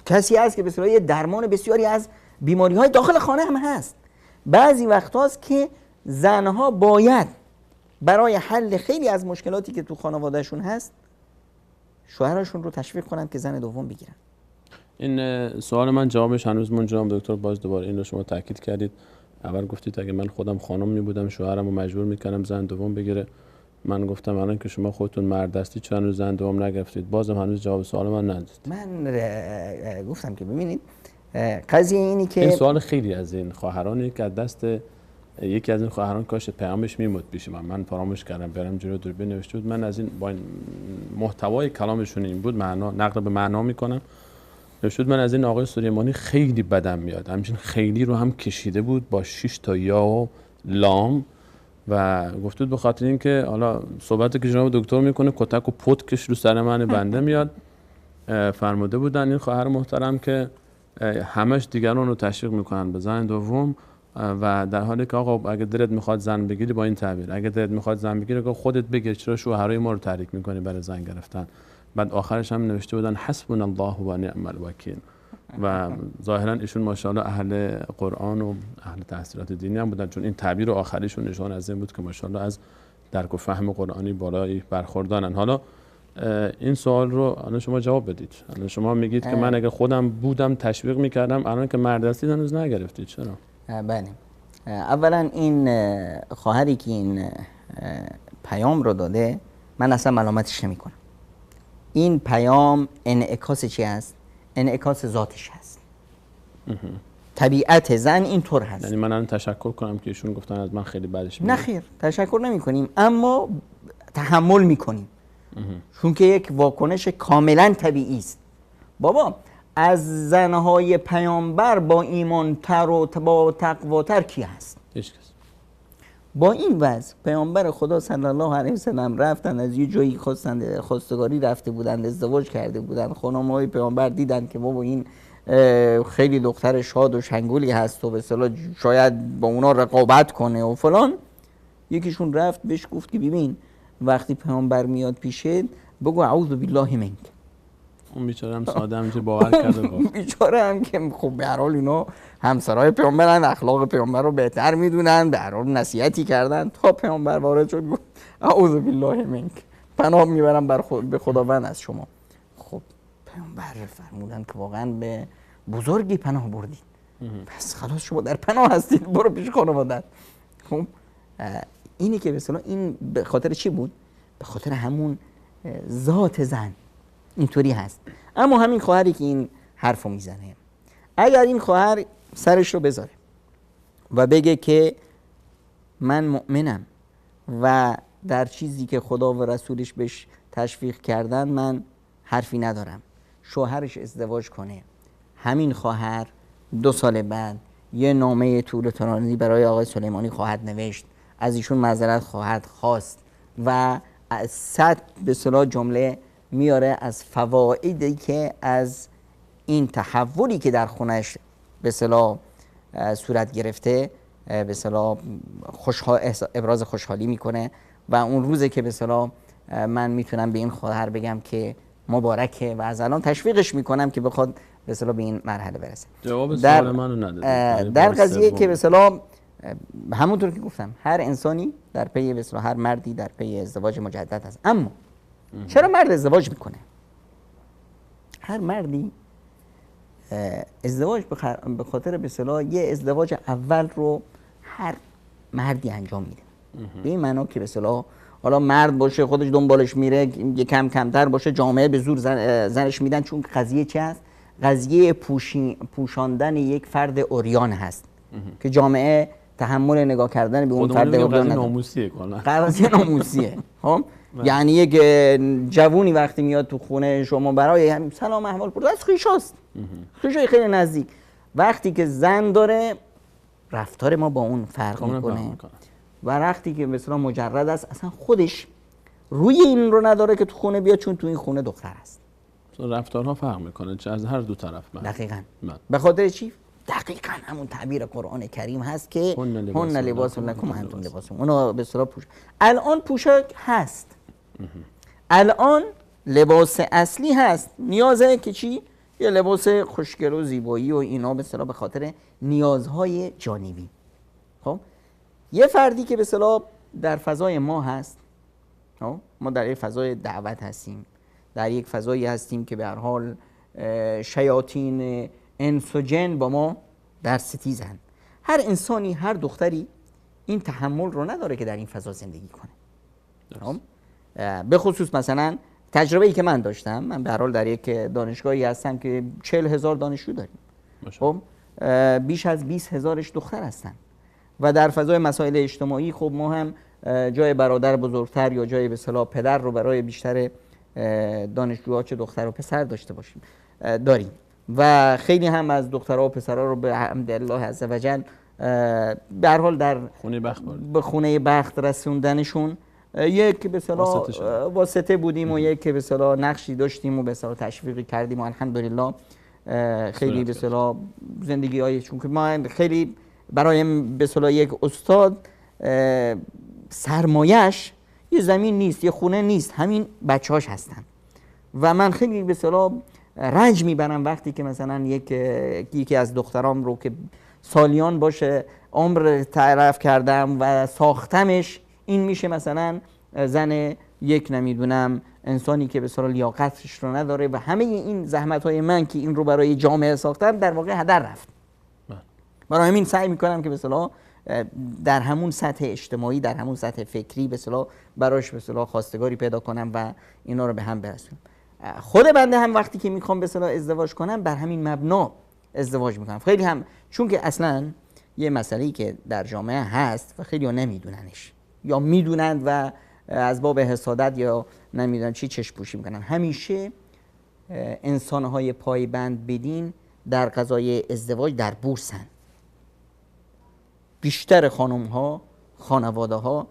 کسی هست که به اصطلاح یه درمان بسیاری از بیماری های داخل خانه هم هست. بعضی وقت هاست که زنها باید برای حل خیلی از مشکلاتی که تو خانوادهشون هست شوهرشون رو تشویق کنن که زن دوم بگیرن. این سوال من جوابش هنوز من جناب دکتر باز دوباره این رو شما تاکید کردید. اول گفتید اگه من خودم خانم می بودم شوهرم رو مجبور میکردم زن دوم بگیره. من گفتم الان که شما خودتون مرد هستید چرا هنوز زن دوم نگرفتید؟ بازم هنوز جواب سوال من ندید. من گفتم که ببینید قضیه اینی که این سوال خیلی از این خواهرانی که از دست یکی از این خواهران کاش پیامش میمد پیش من فراموش کردم برم جلو دوربین نوشته بود. من از این با این محتوای کلامشون این بود، معنا نقل به معنا میکنم. نوشته بود من از این آقای سلیمانی خیلی بدم میاد. همچنین خیلی رو هم کشیده بود با 6 تا یا و لام و گفته بود به خاطر اینکه حالا صحبتی که جناب دکتر میکنه کتک و پتکش رو سر من بنده میاد. فرموده بودن این خواهر محترم که همش دیگران رو تشویق میکنن به زن دوم و در حالی که آقا اگه دلت میخواد زن بگیری، با این تعبیر اگه دلت میخواد زن بگیری که خودت بگیر، چرا شوهرای ما رو تحریک میکنی برای زن گرفتن؟ بعد آخرش هم نوشته بودن حسبنا الله و نعم الوکیل. و ظاهرا ایشون ماشاءالله اهل قرآن و اهل تحصیلات دینی هم بودن، چون این تعبیر آخریشون نشان از این بود که ماشاءالله از درک و فهم قرآنی بالایی برخوردارن. حالا این سوال رو الان شما جواب بدید. الان شما میگید که من اگه خودم بودم تشویق میکردم، الان که مرد هستید هنوز نگرفتید، چرا؟ بله، اولا این خواهری که این پیام رو داده من اصلا ملامتش نمی کنم. این پیام انعکاس چی هست؟ انعکاس ذاتش هست. طبیعت زن اینطور هست. یعنی من الان تشکر کنم که ایشون گفتن از من خیلی بدش میاد؟ نه خیر، تشکر نمی کنیم، اما تحمل می کنیم، چون که یک واکنش کاملا طبیعی است. بابا از زنهای پیامبر با ایمانتر و با تقواتر کی هست؟ هیچ کس. با این وضع پیامبر خدا صلی الله علیه وسلم رفتن از یه جایی خواستگاری رفته بودند، ازدواج کرده بودند، خانم‌های پیامبر دیدن که بابا این خیلی دختر شاد و شنگولی هست و به اصطلاح شاید با اونا رقابت کنه و فلان. یکیشون رفت بهش گفت که ببین وقتی پیامبر میاد پیشت بگو اعوذ بالله منک. اون بیچاره هم ساده همینجوری باور کرده گفت. بیچاره هم که خب به هر حال اینا همسرای پیامبرن، اخلاق پیامبر رو بهتر میدونن، به هر حال نصیحتی کردن تا پیامبر وارد شد گفت اعوذ بالله منک، پناه میبرم به خداوند از شما. خب پیامبر فرمودن که واقعا به بزرگی پناه بردید، پس خلاص شما در پناه هستید، برو پیش خانواده‌ات. خب اینی که به اصطلاح این به خاطر چی بود؟ به خاطر همون ذات زن اینطوری هست. اما همین خواهری که این حرفو میزنه، اگر این خواهر سرش رو بذاره و بگه که من مؤمنم و در چیزی که خدا و رسولش بهش تشویق کردن من حرفی ندارم، شوهرش ازدواج کنه، همین خواهر 2 سال بعد یه نامه طول ترانی برای آقای سلیمانی خواهد نوشت، از ایشون معذرت خواهد خواست و 100 به اصطلاح جمله میاره از فوایدی که از این تحولی که در خونش به اصطلاح صورت گرفته به اصطلاح ابراز خوشحالی میکنه و اون روزه که به اصطلاح من میتونم به این خواهر بگم که مبارکه و از الان تشویقش میکنم که بخواد به اصطلاح به این مرحله برسه. جواب سوال منو ندادید. در قضیه که به اصطلاح همونطور که گفتم هر انسانی در پی به اصطلاح هر مردی در پی ازدواج مجدد هست. اما چرا مرد ازدواج میکنه؟ هر مردی ازدواج به خاطر به اصطلاح یه ازدواج اول رو هر مردی انجام میده. به این معنا که به اصطلاح حالا مرد باشه خودش دنبالش میره، یه کم کمتر باشه جامعه به زور زنش میدن، چون قضیه چی هست؟ قضیه پوشاندن یک فرد عریان هست که جامعه تحمل نگاه کردن به اون فرد عریان نداره. ناموسیه کلا. قضیه ناموسیه. خب یعنی یک جوونی وقتی میاد تو خونه شما برای همین سلام احوال پرسید، از خویشاست، خویشای خیلی نزدیک. وقتی که زن داره رفتار ما با اون فرق میکنه و وقتی که مثلا مجرد است اصلا خودش روی این رو نداره که تو خونه بیاد، چون تو این خونه دختر هست. رفتارها فرق میکنه چه از هر دو طرف. دقیقاً. به خاطر چی؟ دقیقاً همون تعبیر قرآن کریم هست که هن لباس لکم و انتم لباس لهم. اونا به اصطلاح الان پوشاک هست، الان لباس اصلی هست، نیازه که چی؟ یه لباس خوشگل و زیبایی و اینا به اصطلاح به خاطر نیازهای جانبی. خب یه فردی که به اصطلاح در فضای ما هست، ما در یک فضای دعوت هستیم، در یک فضایی هستیم که به هر حال شیاطین انس و جن با ما در ستیزن. هر انسانی، هر دختری این تحمل رو نداره که در این فضا زندگی کنه. به خصوص مثلا تجربه ای که من داشتم، من به هر حال در یک دانشگاهی هستم که 40,000 دانشجو داریم. خب بیش از 20,000ش دختر هستن و در فضای مسائل اجتماعی خب ما هم جای برادر بزرگتر یا جای به اصطلاح پدر رو برای بیشتر دانشجوها چه دختر و پسر داشته باشیم داریم و خیلی هم از دخترها و پسرها رو به حمدالله عزوجل به هر حال در خونه بخت رسوندنشون یک به اصطلاح واسطه بودیم و یک به اصطلاح نقشی داشتیم و به اصطلاح تشویقی کردیم و الحمدلله خیلی به اصطلاح زندگی های، چون که ما خیلی برای به اصطلاح یک استاد سرمایه‌اش یه زمین نیست، یه خونه نیست، همین بچه‌هاش هستن و من خیلی به اصطلاح رنج میبرم وقتی که مثلا یکی از دخترام رو که سالیان باشه عمر تعریف کردم و ساختمش، این میشه مثلا زن یک نمیدونم انسانی که به اصطلاح لیاقتش رو نداره و همه این زحمت‌های من که این رو برای جامعه ساختم در واقع هدر رفت. برای همین سعی میکنم که به اصطلاح در همون سطح اجتماعی، در همون سطح فکری به اصطلاح براش به اصطلاح خواستگاری پیدا کنم و اینا رو به هم برسونم. خود بنده هم وقتی که میخوام به اصطلاح ازدواج کنم بر همین مبنا ازدواج میکنم. خیلی هم چون که اصلا یه مسئله‌ای که در جامعه هست و خیلی ها نمیدوننش یا میدونند و از باب حسادت یا نمیدونن چی چشم پوشی میکنن. همیشه انسانهای پایبند بدین در قضای ازدواج در بورسن. بیشتر خانم ها، خانواده ها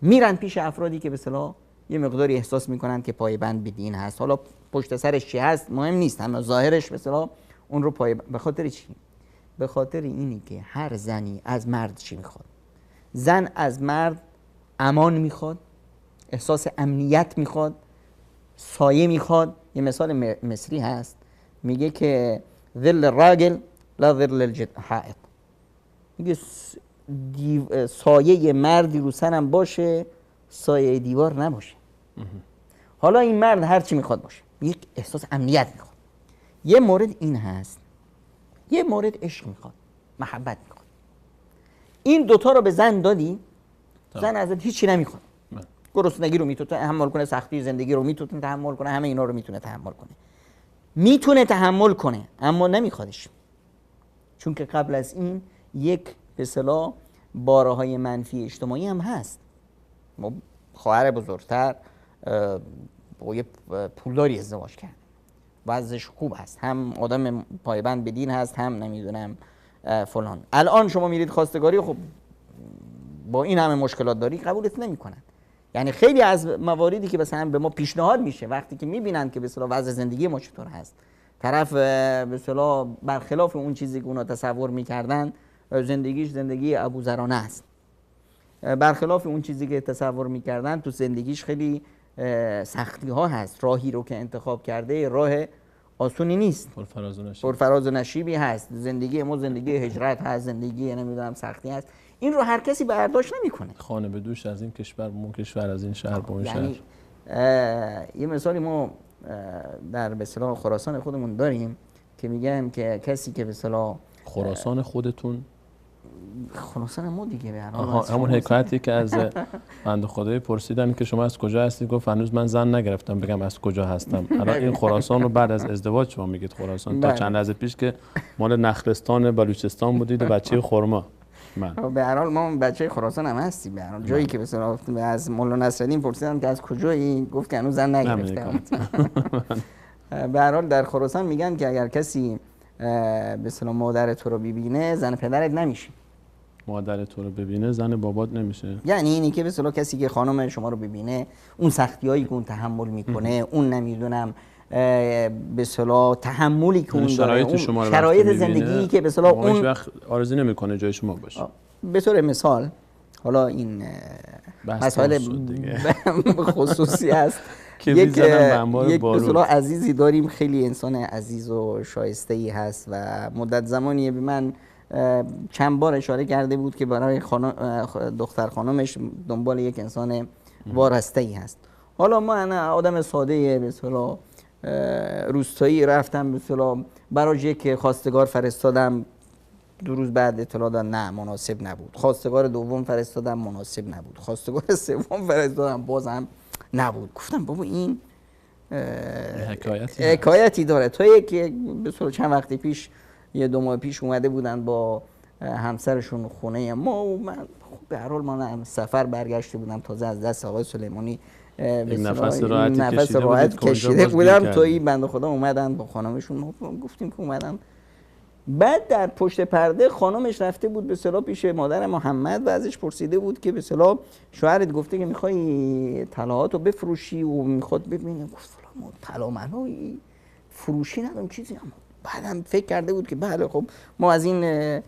میرن پیش افرادی که به اصطلاح یه مقداری احساس میکنن که پایبند به دین هست. حالا پشت سرش چی هست مهم نیست، اما ظاهرش به اصطلاح اون رو به خاطر چی؟ به خاطر اینی که هر زنی از مرد چی میخواد؟ زن از مرد امان میخواد، احساس امنیت میخواد، سایه میخواد. یه مثال مصری هست میگه که ظل الراجل لا ظل الحائط، میگه سایه مردی رو سرم باشه، سایه دیوار نباشه. حالا این مرد هر چی میخواد باشه، یک احساس امنیت میخواد. یه مورد این هست، یه مورد عشق میخواد، محبت میخواد. این دوتا رو به زن دادی، زن ازت هیچی نمیخواد. گرسنگی رو میتونه تحمل کنه، سختی زندگی رو میتونه تحمل کنه، همه اینا رو میتونه تحمل کنه. میتونه تحمل کنه اما نمیخوادش، چون که قبل از این یک به اصطلاح باره‌های منفی اجتماعی هم هست. ما خواهر بزرگتر با یه پولداری ازدواج کرد، وضعش خوب هست، هم آدم پایبند به دین هست، هم نمیدونم فلان. الان شما میرید خواستگاری، خب با این همه مشکلات داری قبولت نمیکنن. یعنی خیلی از مواردی که مثلا به ما پیشنهاد میشه وقتی که میبینن که به اصطلاح وضع زندگی ما چطور هست، طرف به اصطلاح برخلاف اون چیزی که اونا تصور میکردن زندگیش زندگی ابوذرانه است، برخلاف اون چیزی که تصور میکردن تو زندگیش خیلی سختی ها هست، راهی رو که انتخاب کرده راه آسونی نیست، پرفراز و نشیبی هست، زندگی ما زندگی هجرت هست، زندگی نمیدونم سختی هست. این رو هر کسی برداشت نمیکنه. خانه به دوش از این کشور به اون کشور، از این شهر به اون یعنی شهر. یه مثالی ما در به اصطلاح خراسان خودمون داریم که میگن که کسی که به اصطلاح خراسان خودتون، خراسان ما دیگه به هر حال همون حکایتی که از بنده خدایی پرسیدن که شما از کجا هستید، گفت هنوز من زن نگرفتم بگم از کجا هستم. الان این خراسان رو بعد از ازدواج شما میگید خراسان. تا چند لحظه پیش که مال نخلستان بلوچستان بودید و بچه خرما. به هر حال ما بچه خراسان هم هستیم. به هر حال جایی که مثلا از مولانا نصرالدین پرسیدن که از کجایی، گفت که هنوز زن نگرفتم. به هر حال در خراسان میگن که اگر کسی به اصطلاح مادر تو رو ببینه زن پدرت نمیشه. مادر تو رو ببینه زن بابات نمیشه. یعنی اینی که به اصطلاح کسی که خانم شما رو ببینه، اون سختیایی که اون تحمل میکنه، اون نمیدونم به اصطلاح تحملی که اون داره، اون شرایط زندگی که به اصطلاح اون وقت آرزو نمیکنه جای شما باشه. به طور مثال حالا این مسائل خصوصی است. یک مثلا عزیزی داریم، خیلی انسان عزیز و شایسته‌ای هست و مدت زمانی به من چند بار اشاره کرده بود که برای دختر خانمش دنبال یک انسان وارسته‌ای هست. حالا من آدم ساده به اصطلاح روستایی رفتم به اصطلاح براش یک خواستگار فرستادم، 2 روز بعد اطلاع دادن نه مناسب نبود. خواستگار دوم فرستادم مناسب نبود. خواستگار سوم فرستادم بازم نبود. گفتم بابا این حکایتی داره. تا یک به صورت چند وقتی پیش 1-2 ماه پیش اومده بودن با همسرشون خونه ما و من به هر حال من سفر برگشته بودم تازه از دست آقای سلیمانی نفس راحت کشیده بودم. تا این بنده خدا اومدن با خانمشون، گفتیم که اومدن. بعد در پشت پرده خانمش رفته بود به اصطلاح پیش مادر محمد و ازش پرسیده بود که به اصطلاح شوهرت گفته که میخوای طلاهاتو بفروشی و میخواد ببینه. گفت فلان طلا منوی فروشی ندارم چیزی. اما بعدم فکر کرده بود که بله خب ما از این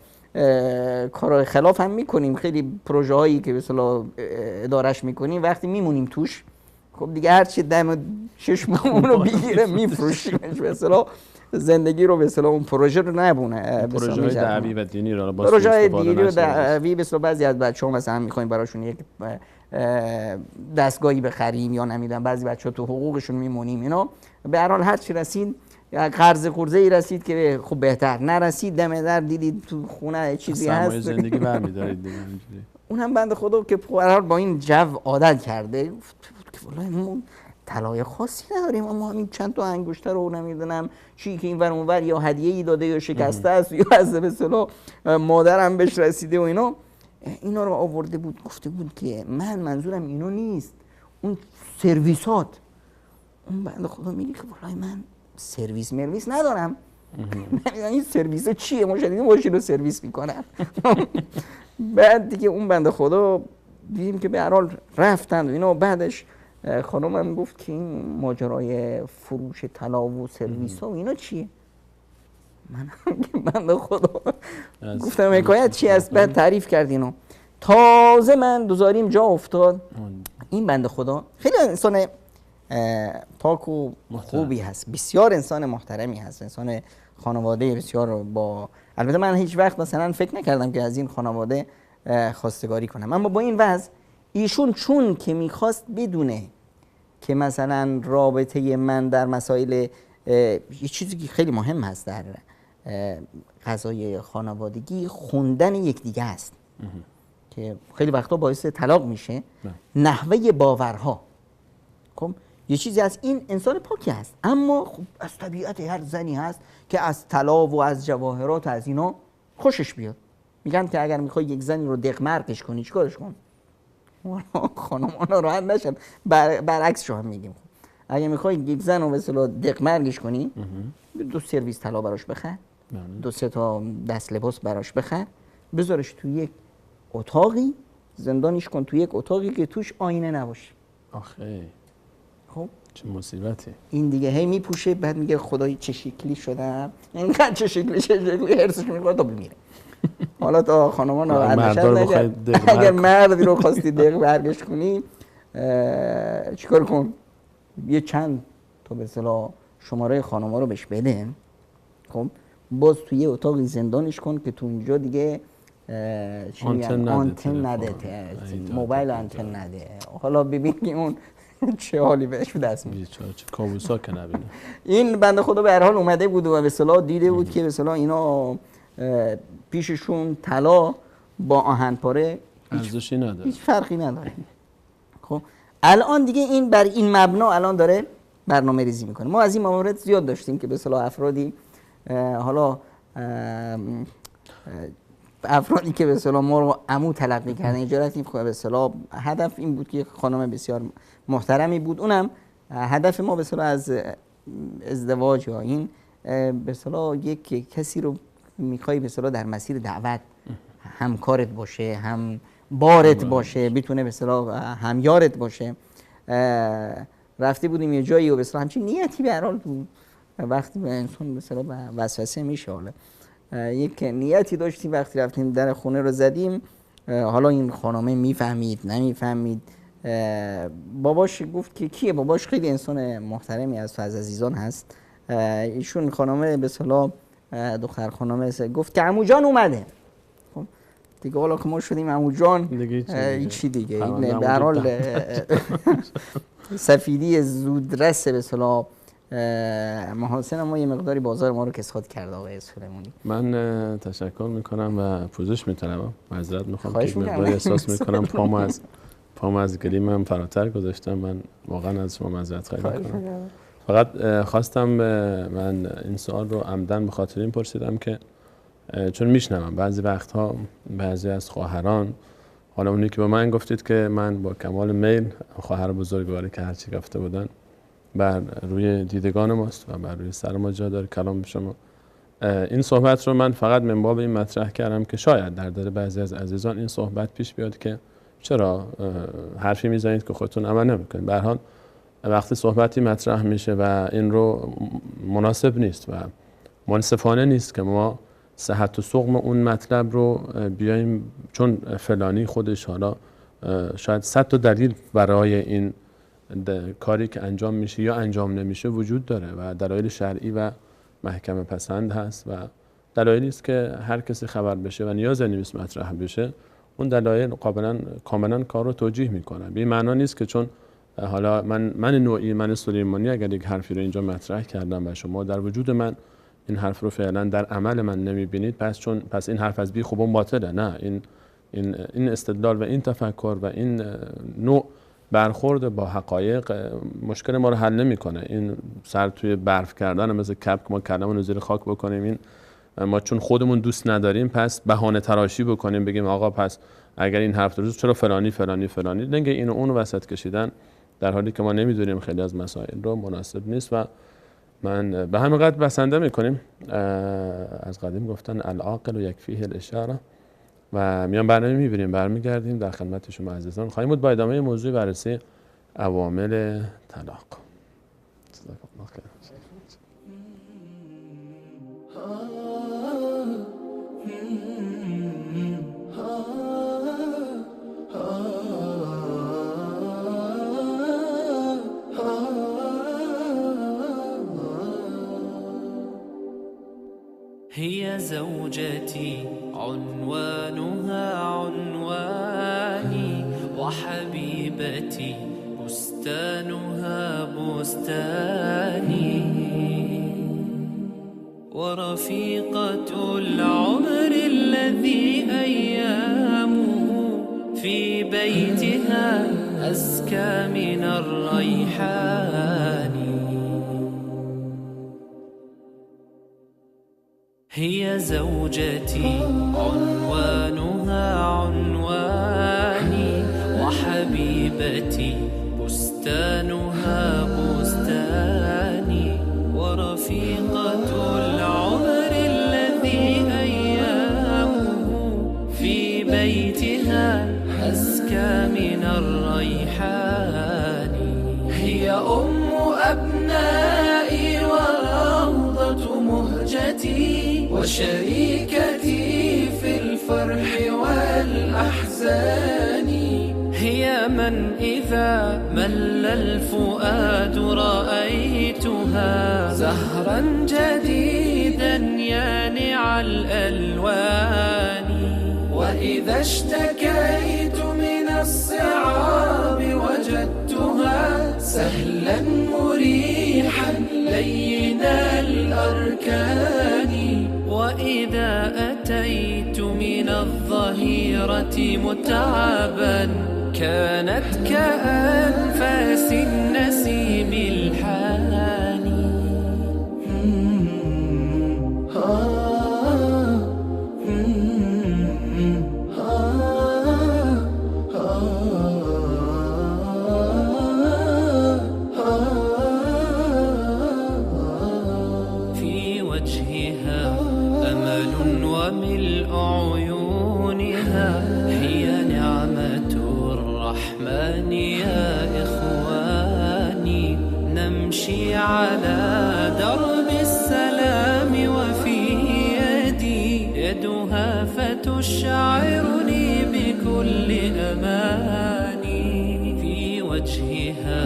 کارهای خلاف هم میکنیم، خیلی پروژه هایی که به اصطلاح ادارش میکنیم وقتی میمونیم توش خب دیگه هر چی دم چشممون رو بگیره میفروشیمش به اصطلاح زندگی رو به اصطلاح اون پروژه رو نبونه. پروژه‌های دعوی و دینی رو پروژه‌های دینی و دعوی به اصطلاح بعضی از بچه‌ها مثلا می‌خوایم براشون یک دستگاهی بخریم یا نمیدونم بعضی بچه‌ها تو حقوقشون میمونیم اینا. به هر حال هر چی رسید قرض ای رسید که خب بهتر، نرسید دم در دیدید تو خونه چیزی هست سرمایه زندگی برمی‌دارید دیگه اینجوری. اونم بنده خدا که به هر حال با این جو عادت کرده که والله ما طلای خاصی نداریم، اما همین چند تا انگشتر رو نمیدونم چی که اینور اونور یا هدیه‌ای داده یا شکسته است یا از به اصطلاح مادرم بهش رسیده و اینا رو آورده بود. گفته بود که من منظورم اینو نیست، اون سرویسات. اون بنده خدا میگه که والله من سرویس مرویس ندارم. نمیدونم این سرویس چیه، ما شدیدیم ماشین رو سرویس میکنن. بعد دیگه اون بنده خدا دیدیم که به هر حال رفتن و اینا. بعدش خانمم گفت که این ماجرای فروش طلا و سرویس ها و اینا چیه؟ من به خدا گفتم حکایت چی است؟ بعد تعریف کرد اینو. تازه من دوزاریم جا افتاد این بنده خدا خیلی انسان پاک و خوبی هست، بسیار انسان محترمی هست، انسان خانواده بسیار با. البته من هیچ وقت مثلا فکر نکردم که از این خانواده خواستگاری کنم، اما با این وضع ایشون چون که میخواست بدونه که مثلا رابطه من در مسائل یه چیزی که خیلی مهم هست در قضای خانوادگی خوندن یکدیگه است که خیلی وقتا باعث طلاق میشه. نحوه باورها خب یه چیزی از این انسان پاکی هست، اما خب از طبیعت هر زنی هست که از طلا و از جواهرات و از اینا خوشش بیاد. میگن که اگر میخوای یک زنی رو دقمرقش کنی چیکارش کن؟ خانمان راحت نشن. برعکسش هم میگیم اگه میخوای یک زن رو به اصطلاح دقمرقش کنی 2 سرویس طلا براش بخر، 2-3 تا دست لباس براش بخر، بذارش تو یک اتاقی، زندانش کن تو یک اتاقی که توش آینه نباشه. آخه خب چه مصیبتی. این دیگه هی میپوشه بعد میگه خدای چه شکلی شدم، اینقدر چه شکلی هرسش میخواد تا بمیره. حالا تا خانمان اگر مردی رو خواستی دق برگشت کنی چیکار کن؟ یه چند تا به اصطلاح شماره خانما رو بهش بده، خب باز توی یه اتاقی زندانش کن که تو اونجا دیگه آنتن نده، موبایل آنتن نده. حالا ببین که اون چه حالی بهش دست میده، چه کابوسا که نبینه. این بنده خدا به هر حال اومده بود و به اصطلاح دیده بود که به اصطلاح اینا پیششون طلا با آهن‌پاره ارزشی نداره، هیچ فرقی نداره. خب الان دیگه این بر این مبنا الان داره برنامه ریزی میکنه. ما از این موارد زیاد داشتیم که به اصطلاح افرادی حالا افرادی که به اصطلاح ما رو عمو تلقی کردن اینجا رفتیم. خب به اصطلاح هدف این بود که خانم بسیار محترمی بود، اونم هدف ما به اصطلاح از ازدواج یا این به اصطلاح یک کسی رو میخوای به اصطلاح در مسیر دعوت همکارت باشه، هم بارت باشه، بتونه به اصطلاح همیارت باشه. رفته بودیم یه جایی و به اصطلاح همچین نیتی به هر حال بود، وقتی به انسان به اصطلاح وسوسه میشه. حالا یک نیتی داشتیم، وقتی رفتیم در خونه رو زدیم، حالا این خانمه میفهمید نمیفهمید، باباش گفت که کیه؟ باباش خیلی انسان محترمی است و از عزیزان هست. ایشون خانمه به اصطلاح دختر خانمه گفت که عمو جان اومده. دیگه حالا که ما شدیم عمو جان چی دیگه، این به هر حال سفیدی زودرس به اصطلاح محاسن ما یه مقداری بازار ما رو کساد کرده. آقای سلیمانی، من تشکر میکنم و پوزش میطلبم. معذرت میخوام که مقداری احساس میکنم پامو از گلیمم فراتر گذاشتم. من واقعا از شما معذرت خواهی میکنم. فقط خواستم من این سوال رو عمدن به خاطر این پرسیدم که چون میشنوم بعضی وقتها بعضی از خواهران، حالا اونی که به من گفتید که من با کمال میل، خواهر بزرگواری که هرچی گفته بودن بر روی دیدگان ماست و بر روی سر ما جا داره کلام شما، این صحبت رو من فقط من باب این مطرح کردم که شاید در دل بعضی از عزیزان این صحبت پیش بیاد که چرا حرفی میزنید که خودتون عمل نمیکنید. به هر حال وقتی صحبتی مطرح میشه و این رو مناسب نیست و منصفانه نیست که ما صحت و سقم اون مطلب رو بیایم چون فلانی خودش حالا شاید 100 تا دلیل برای این کاری که انجام میشه یا انجام نمیشه وجود داره و دلایل شرعی و محکمه پسند هست و دلایلی است که هر کسی خبر بشه و نیاز نیست مطرح بشه، اون دلایل کاملا کار رو توجیه میکنه. به این معنا نیست که چون حالا من سلیمانی اگر یک حرفی رو اینجا مطرح کردم و شما در وجود من این حرف رو فعلا در عمل من نمیبینید پس این حرف از بی خوبون باطله. نه، این استدلال و این تفکر و این نوع برخورد با حقایق مشکل ما رو حل نمیکنه. این سر توی برف کردن مثل کپ که ما کلمون رو زیر خاک بکنیم، این ما چون خودمون دوست نداریم پس بهانه تراشی بکنیم بگیم آقا پس اگر این حرف درست چرا فلانی فلانی فلانی، نگه اینو اون وسط کشیدن در حالی که ما نمیدونیم خیلی از مسائل رو مناسب نیست. و من به همین قدر بسنده میکنیم. از قدیم گفتن العاقل و یکفیه الاشاره و میان برنامه میبینیم برمیگردیم در خدمت شما عزیزان. خواهیم بود با ادامه موضوع بررسی عوامل طلاق. هي زوجتي عنوانها عنواني وحبيبتي بستانها بستاني ورفيقة العمر الذي أيامه في بيتها أزكى من الريحان. هي زوجتي عنوانها عنواني وحبيبتي بستانها بستاني ورفيقة العمر الذي أيامه في بيتها أزكى من الريحان. هي أم أبنائي وروضة مهجتي وشريكتي في الفرح والأحزان. هي من إذا مل الفؤاد رأيتها زهرا جديدا يانع الألوان. وإذا اشتكيت من الصعاب وجدتها سهلا مريحا لين الأركان. وإذا أتيت من الظهيرة متعبا كانت كأنفاس النسيم الحاني. في وجهها أمل وملء عيونها الرحمن يا إخواني نمشي على درب السلام وفي يدي يدها فتشعرني بكل أماني في وجهها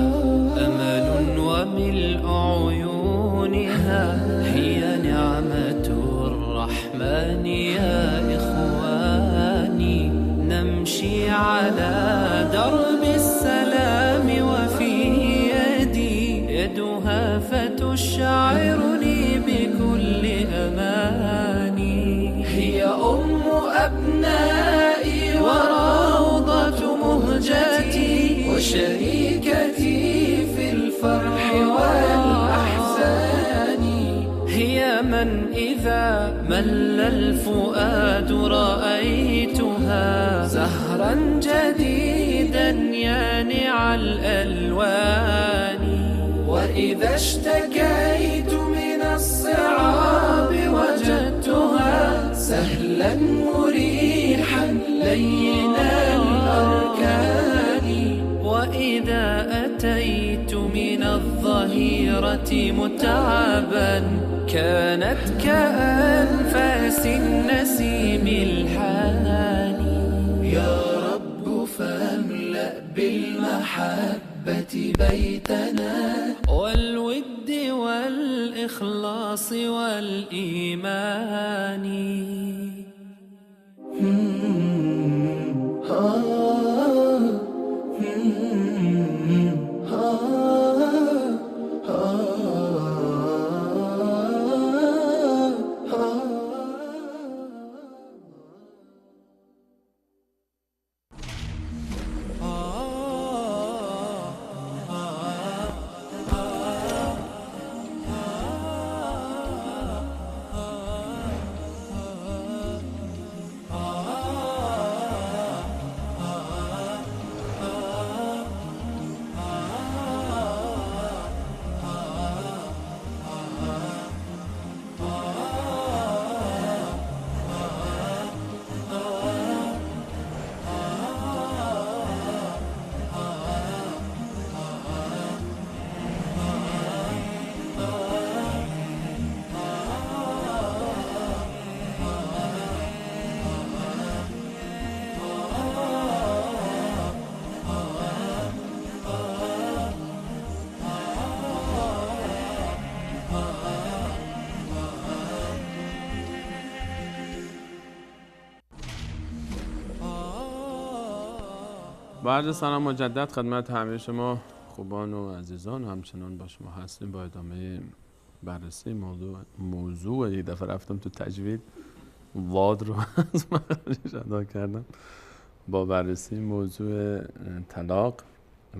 أمل وملء عيونها هي نعمة الرحمن يا إخواني نمشي على درب السلام وفي يدي يدها فتشعرني بكل أماني هي أم أبنائي وروضة مهجتي وشريكتي في الفرح والأحزان هي من إذا مل الفؤاد رأيتها زهرا جديدا يانع الألوان وإذا اشتكيت من الصعاب وجدتها سهلا مريحا لين الأركان وإذا أتيت من الظهيرة متعبا كانت كأنفاس النسيم الحاني يا رب فاملأ بالمحبة بيتنا والود والإخلاص والإيمان با عرض سلام مجدد خدمت همه شما خوبان و عزیزان همچنان با شما هستیم با ادامه بررسی موضوع یک دفعه رفتم تو تجوید واد رو از مخرجش ادا کردم با بررسی موضوع طلاق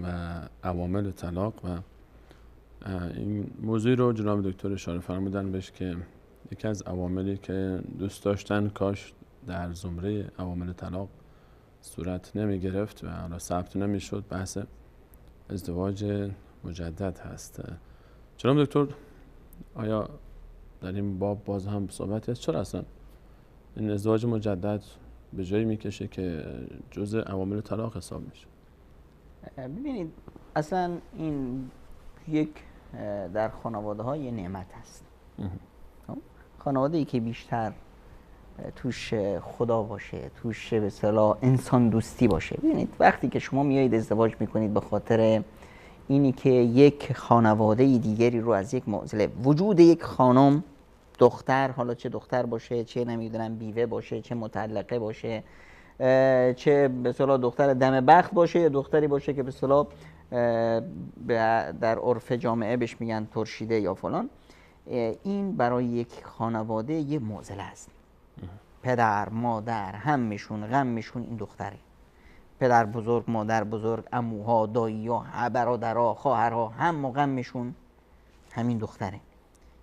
و عوامل طلاق و این موضوع رو جناب دکتر اشاره فرمودن بهش که یکی از عواملی که دوست داشتن کاش در زمره عوامل طلاق صورت نمی گرفت و حالا ثبت نمی شد بحث ازدواج مجدد هست. جناب دکتر آیا در این باب باز هم صحبتی هست؟ چرا اصلا این ازدواج مجدد به جایی میکشه که جزء عوامل طلاق حساب میشه؟ ببینید اصلا این یک در خانواده ها یه نعمت هست. خانواده ای که بیشتر توش خدا باشه، توش به اصطلاح انسان دوستی باشه. ببینید وقتی که شما میایید ازدواج میکنید به خاطر اینی که یک خانواده دیگری رو از یک معضله وجود یک خانم دختر، حالا چه دختر باشه چه نمیدونم بیوه باشه چه مطلقه باشه چه به اصطلاح دختر دم بخت باشه یا دختری باشه که به اصطلاح در عرف جامعه بهش میگن ترشیده یا فلان، این برای یک خانواده یه معضله است. پدر، مادر، همشون غمشون این دختره. پدر بزرگ، مادر بزرگ، عموها، دایی‌ها، برادرها، خواهرها، هم غمشون همین دختره.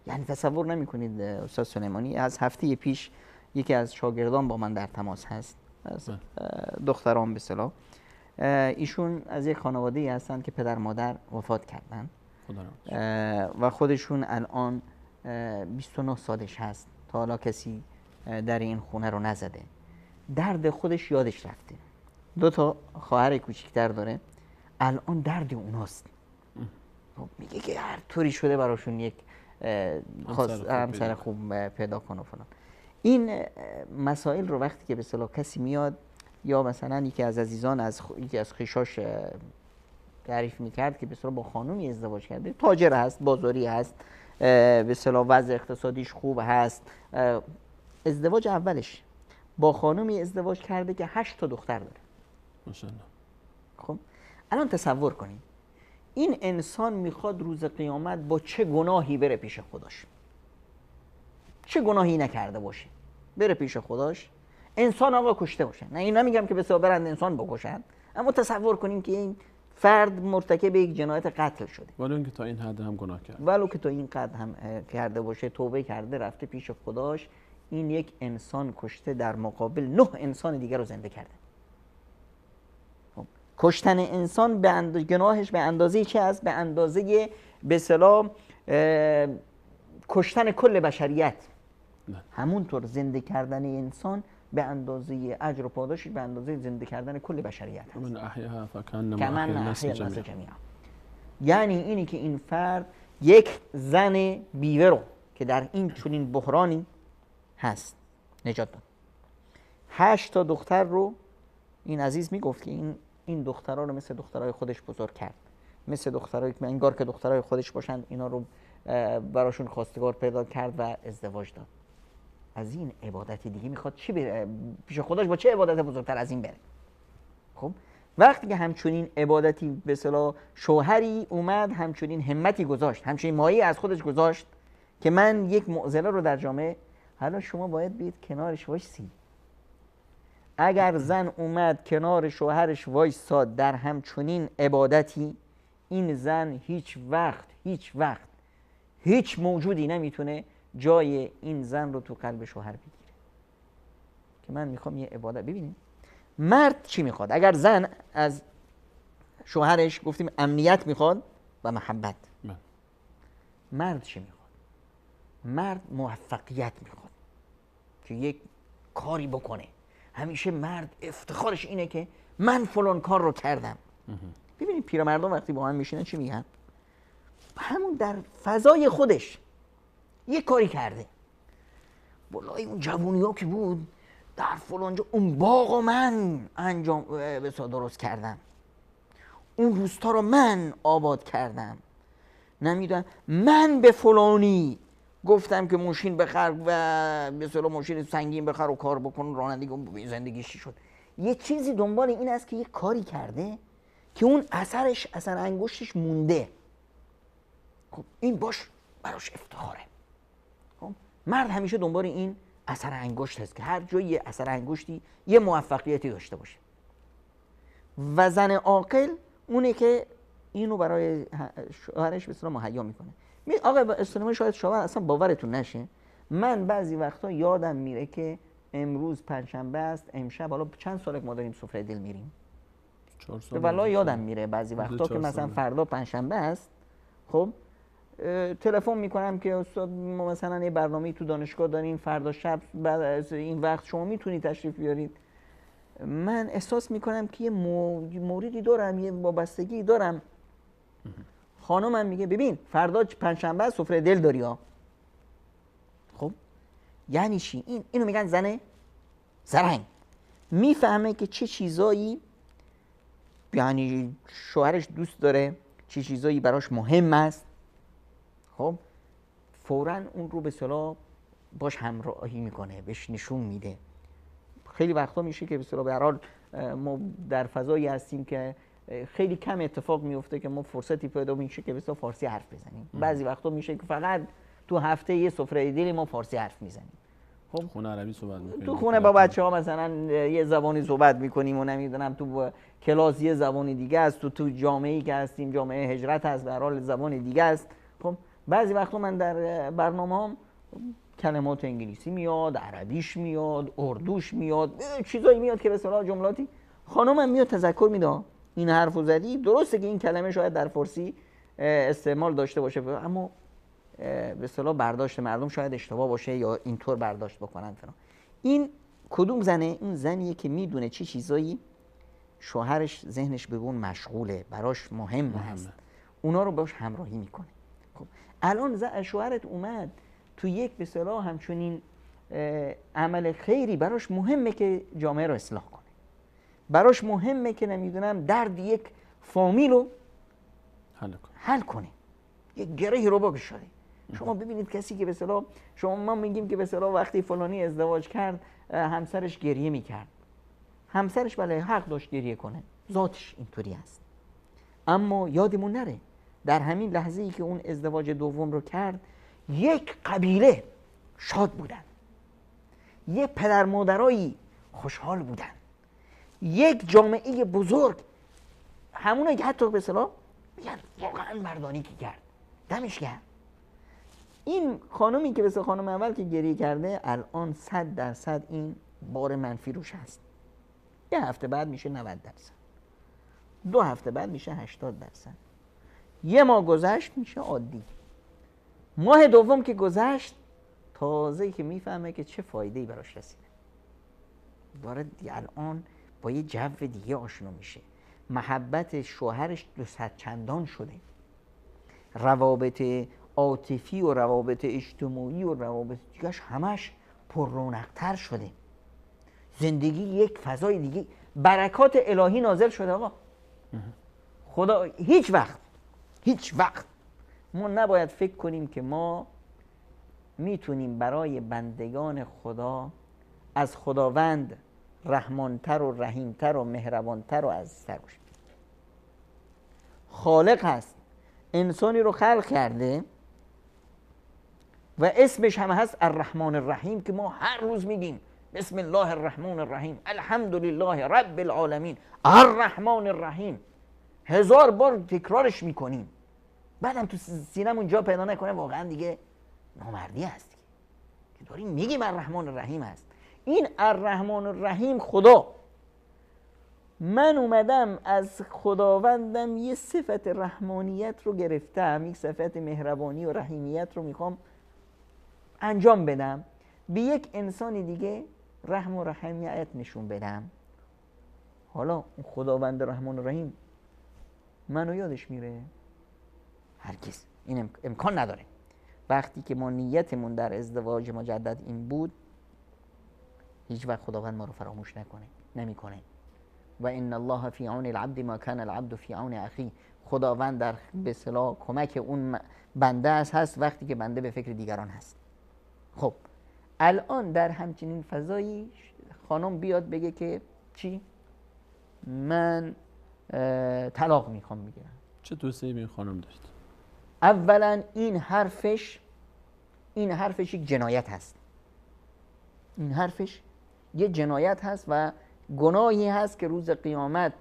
یعنی تصور نمی‌کنید استاد سلیمانی، از هفته پیش یکی از شاگردان با من در تماس هست، از دختران به اصطلاح، ایشون از یک خانواده‌ای هستند که پدر مادر وفات کردن و خودشون الان 29 سالش هست، تا حالا کسی در این خونه رو نزده. درد خودش یادش رفته، 2 تا خواهر کوچیک‌تر داره، الان درد اوناست. خب میگه که هر طوری شده براشون یک همسر خوب پیدا کنه فلان. این مسائل رو وقتی که به اصطلاح کسی میاد، یا مثلا یکی از عزیزان از یکی از خویشاش تعریف میکرد که به اصطلاح با خانومی ازدواج کرده، تاجر هست، بازاری هست، به اصطلاح وضع اقتصادیش خوب هست، ازدواج اولش با خانومی ازدواج کرده که 8 تا دختر داره. ماشاءالله. خب الان تصور کنید این انسان میخواد روز قیامت با چه گناهی بره پیش خداش، چه گناهی نکرده باشه بره پیش خداش. انسان آقا کشته باشه، نه این نمیگم که بسیار برند انسان بکشن، اما تصور کنیم که این فرد مرتکب یک جنایت قتل شده، ولو اینکه تا این حد هم گناه کرد، ولو که تا این قد هم کرده باشه، توبه کرده رفته پیش خداش، این یک انسان کشته در مقابل 9 انسان دیگر رو زنده کرده. کشتن انسان گناهش به اندازه چه است؟ به اندازه به اصطلاح کشتن کل بشریت. همونطور زنده کردن انسان به اندازه اجر و پاداشش به اندازه زنده کردن کل بشریت هست. من احیاها فکأنما کمن احیا احیا الناس الناس جمیعا. جمیعا. یعنی اینی که این فرد یک زن بیوه رو که در این چنین بحرانی هست نجات داد. 8 تا دختر رو این عزیز میگفت که این دخترها رو مثل دخترای خودش بزرگ کرد، مثل دخترای انگار که دخترای خودش باشند، اینا رو براشون خواستگار پیدا کرد و ازدواج داد. از این عبادت دیگه میخواد چی بره پیش خودش؟ با چه عبادت بزرگتر از این بره؟ خب وقتی که همچنین عبادتی به اصطلاح شوهری اومد، همچنین همتی گذاشت، همچنین مایه از خودش گذاشت که من یک معضله رو در جامعه، حالا شما باید بید کنارش وایسی. اگر زن اومد کنار شوهرش وایساد در همچنین عبادتی، این زن هیچ وقت هیچ موجودی نمیتونه جای این زن رو تو قلب شوهر بگیره. که من میخوام یه عبادت. ببینید مرد چی میخواد؟ اگر زن از شوهرش گفتیم امنیت میخواد و محبت، مرد چی میخواد؟ مرد موفقیت میخواد که یک کاری بکنه. همیشه مرد افتخارش اینه که من فلان کار رو کردم. ببینید پیرمردان وقتی با هم میشینن چی میگن؟ همون در فضای خودش یه کاری کرده. بالای اون جوونی ها که بود در فلانجا اون باغ رو من انجام درست کردم، اون روستا رو من آباد کردم، نمیدونم من به فلانی گفتم که ماشین بخر و به اصطلاح ماشین سنگین بخر و کار بکن، رانندگی زندگیش شد. یه چیزی دنبال این است که یه کاری کرده که اون اثر انگشتش مونده. خب این براش افتخاره. خب مرد همیشه دنبال این اثر انگشت هست که هر جایی یه اثر انگشتی یه موفقیتی داشته باشه. و زن عاقل اونه که اینو برای شوهرش به اصطلاح مهیا میکنه. آقا به اصطلاح شاید شوهر اصلا باورتون نشه، من بعضی وقتا یادم میره که امروز پنجشنبه است، امشب حالا چند ساله ما داریم سفره دل میریم، 4 سال والا یادم میره بعضی وقتا که مثلا فردا پنجشنبه است، خب تلفن میکنم که استاد ما مثلا یه برنامه‌ای تو دانشگاه داریم فردا شب بعد از این وقت شما میتونید تشریف بیارید. من احساس میکنم که یه موردی دارم، یه وابستگی دارم. خانمم میگه ببین فردا پنجشنبه سفره دل داری ها. خب یعنی چی؟ اینو میگن زن زرنگ. میفهمه که چه چیزایی یعنی شوهرش دوست داره، چه چیزایی براش مهم است. خب فوراً اون رو به اصطلاح باش همراهی میکنه، بهش نشون میده. خیلی وقتا میشه که به اصطلاح به هر حال ما در فضایی هستیم که خیلی کم اتفاق میفته که ما فرصتی پیدا میشه که به اصطلاح فارسی حرف بزنیم. بعضی وقتا میشه که فقط تو هفته یه سفره دلی ما فارسی حرف میزنیم. خب خونه عربی صحبت میکنیم، تو خونه با بچه‌ها مثلا یه زبانی صحبت میکنیم و نمیدونم تو کلاس یه زبانی دیگه است، تو جامعه‌ای که هستیم جامعه هجرت هست به هر حال زبان دیگه است. خب بعضی وقتا من در برنامه‌ام کلمات انگلیسی میاد، عربیش میاد، اردوش میاد، چیزایی میاد که به اصطلاح جملاتی خانمم میاد تذکر میده این حرفو زدی، درسته که این کلمه شاید در فارسی استعمال داشته باشه اما به اصطلاح برداشت مردم شاید اشتباه باشه یا اینطور برداشت بکنن فلان. این کدوم زنه؟ این زنیه که میدونه چه چیزایی شوهرش ذهنش به اون مشغوله، براش مهم هست، اونا رو باش همراهی میکنه. خب الان شوهرت اومد تو یک به اصطلاح همچنین عمل خیری، براش مهمه که جامعه رو اصلاح کنه، براش مهمه که نمیدونم درد یک فامیل رو حل کنه، یک گره رو بگشاده. شما ببینید کسی که به اصطلاح ما میگیم که به اصطلاح وقتی فلانی ازدواج کرد همسرش گریه میکرد، همسرش بله حق داشت گریه کنه، ذاتش اینطوری است، اما یادمون نره در همین لحظه ای که اون ازدواج دوم رو کرد یک قبیله شاد بودن، یک پدر مادرایی خوشحال بودن، یک جامعه بزرگ، همونه که حتی به اصطلاح میگن واقعا مردانی که کرد، دمش گرم. این خانمی که مثل خانم اول که گریه کرده الان 100% این بار منفی روش هست. یه هفته بعد میشه 90%، 2 هفته بعد میشه 80%، یه ماه گذشت میشه عادی، ماه دوم که گذشت تازه که میفهمه که چه فایده‌ای براش رسیده، داره الان با یه جو دیگه آشنا میشه، محبت شوهرش 200 چندان شده، روابط عاطفی و روابط اجتماعی و روابط دیگه‌اش همش پر رونق‌تر شده، زندگی یک فضای دیگه، برکات الهی نازل شده. آقا خدا هیچ وقت ما نباید فکر کنیم که ما میتونیم برای بندگان خدا از خداوند رحمانتر و رحیمتر و مهربانتر و عزیزتر باشیم. خالق هست، انسانی رو خلق کرده و اسمش هم هست الرحمن الرحیم که ما هر روز میگیم بسم الله الرحمن الرحیم، الحمدلله رب العالمین، الرحمن الرحیم، 1000 بار تکرارش میکنیم، بعدم تو سینمون جا پیدا نکنه واقعا دیگه نامردی هست که داریم میگیم الرحمن الرحیم هست. این الرحمن الرحیم خدا، من اومدم از خداوندم یه صفت رحمانیت رو گرفتم، یک صفت مهربانی و رحیمیت رو میخوام انجام بدم، به یک انسانی دیگه رحم و رحیمیت نشون بدم. حالا اون خداوند رحمان الرحیم منو یادش میره؟ هرگز، این امکان نداره. وقتی که ما نیتمون در ازدواج مجدد این بود، هیچ وقت خداوند ما رو فراموش نمیکنه. و ان الله فی عون العبد ما کان العبد فی عون اخی، خداوند در به اصطلاح کمک اون بنده هست وقتی که بنده به فکر دیگران هست. خب الان در همچنین فضایی خانم بیاد بگه که چی؟ من طلاق میخوام بگیرم. چه توصیه‌ای به این خانم داشت؟ اولا این حرفش یک جنایت هست، این حرفش یه جنایت هست و گناهی هست که روز قیامت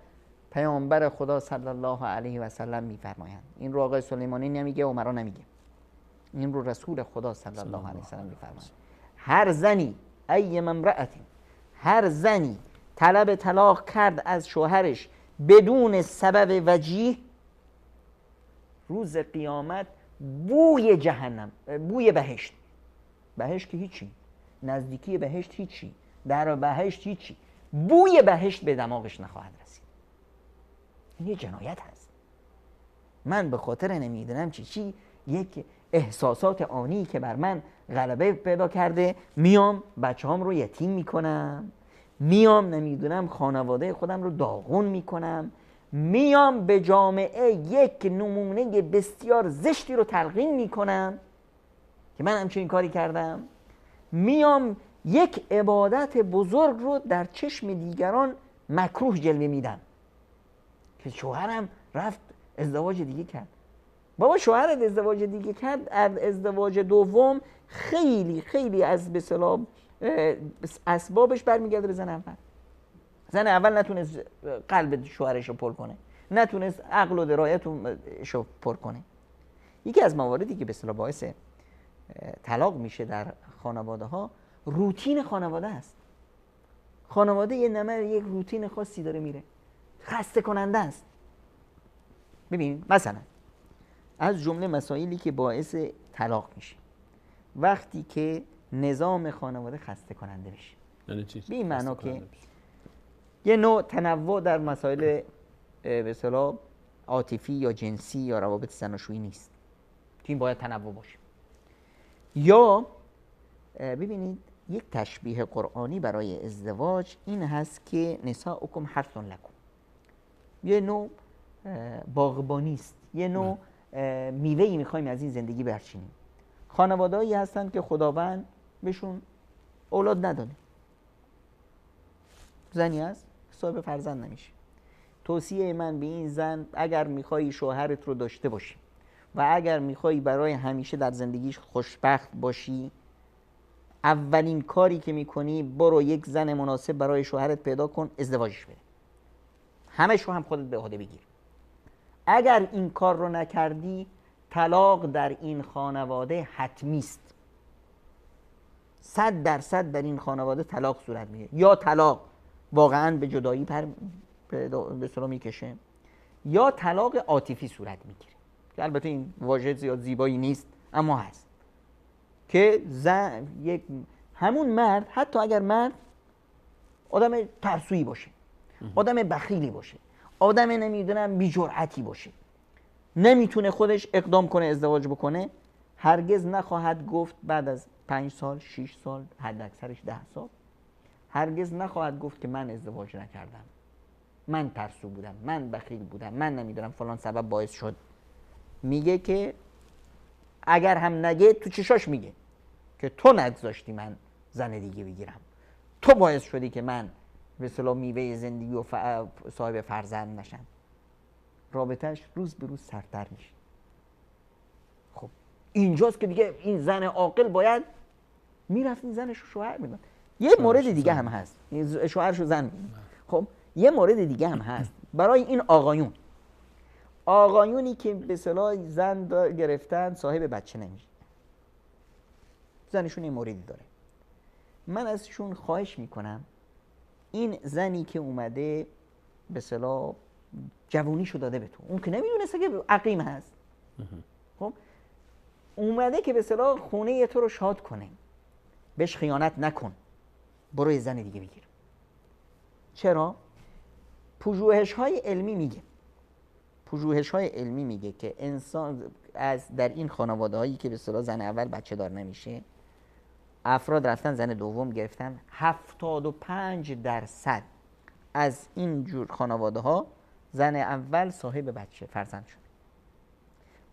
پیامبر خدا صلی الله علیه و سلم میفرمایند. این رو آقای سلیمانی نمیگه، عمرا نمیگه، این رو رسول خدا صلی الله علیه و سلم میفرمایند. هر زنی هر زنی طلب طلاق کرد از شوهرش بدون سبب وجیه، روز قیامت بوی جهنم، بوی بهشت که هیچی، نزدیکی بهشت هیچی، در بهشت هیچی، بوی بهشت به دماغش نخواهد رسید. این یه جنایت هست. من به خاطر نمیدونم چی یک احساسات آنی که بر من غلبه پیدا کرده، میام بچه‌هام رو یتیم میکنم، میام نمیدونم خانواده خودم رو داغون میکنم، میام به جامعه یک نمونه بسیار زشتی رو تلقین میکنم که من همچنین کاری کردم، میام یک عبادت بزرگ رو در چشم دیگران مکروه جلوه میدم که شوهرم رفت ازدواج دیگه کرد. بابا شوهرت ازدواج دیگه کرد، ازدواج دوم خیلی از به اصطلاح اسبابش برمیگرده به زن اول. زن اول نتونست قلب شوهرش رو پر کنه، نتونست عقل و درایتش رو پر کنه. یکی از مواردی که به اصطلاح باعث طلاق میشه در خانواده ها، روتین خانواده است. خانواده یک روتین خاصی داره میره، خسته کننده است. ببین مثلا از جمله مسائلی که باعث طلاق میشه وقتی که نظام خانواده خسته کننده بشه. یعنی چی؟ به این معنا که یه نوع تنوع در مسائل به اصطلاح عاطفی یا جنسی یا روابط زناشویی نیست که این باید تنوع باشه. یا ببینید یک تشبیه قرآنی برای ازدواج این هست که نساؤکم حرث لکم، یه نوع باغبانی است، یه نوع میوه‌ای میخوایم از این زندگی برچینیم. خانواده‌ای هستن که خداوند بهشون اولاد نداده، زنی هست صاحب فرزند نمیشه. توصیه من به این زن اگر میخوای شوهرت رو داشته باشی و اگر میخوای برای همیشه در زندگیش خوشبخت باشی، اولین کاری که میکنی برو یک زن مناسب برای شوهرت پیدا کن، ازدواجش بده، همه شو هم خودت به عهده بگیر. اگر این کار رو نکردی طلاق در این خانواده حتمی است. 100% در این خانواده طلاق صورت میگیره، یا طلاق واقعا به جدایی به اصطلاح میکشه، یا طلاق عاطفی صورت میگیره که البته این واژه زیاد زیبایی نیست اما هست که همون مرد حتی اگر مرد آدم ترسویی باشه، آدم بخیلی باشه، آدم نمیدونم بی جرأتی باشه، نمیتونه خودش اقدام کنه ازدواج بکنه، هرگز نخواهد گفت بعد از 5 سال 6 سال حد اکثرش 10 سال هرگز نخواهد گفت که من ازدواج نکردم، من ترسو بودم، من بخیل بودم، من نمیدونم فلان سبب باعث شد. میگه که اگر هم نگه تو چشاش میگه که تو نگذاشتی من زن دیگه بگیرم، تو باعث شدی که من به اصطلاح میوه زندگی و صاحب فرزند نشم. رابطهش روز به روز سردتر میشه. خب اینجاست که دیگه این زن عاقل باید میرفت این زنش رو شوهر میداد. یه مورد دیگه هم هست، شوهرشو زن میداد. خب یه مورد دیگه هم هست برای این آقایونی که به اصطلاح زن گرفتن صاحب بچه نمیشه، زنشون یه موردی داره، من ازشون خواهش میکنم این زنی که اومده به اصطلاح جوونیشو داده به تو، اون که نمیدونسته که عقیم هست، خب اومده که به اصطلاح خونه تو رو شاد کنه، بهش خیانت نکن، برو یه زن دیگه بگیر. چرا؟ پژوهش‌های علمی میگه که انسان در این خانواده‌هایی که به اصطلاح زن اول بچه دار نمیشه، افراد رفتن زن دوم گرفتن، 75% از این جور خانواده‌ها زن اول صاحب بچه فرزند شد.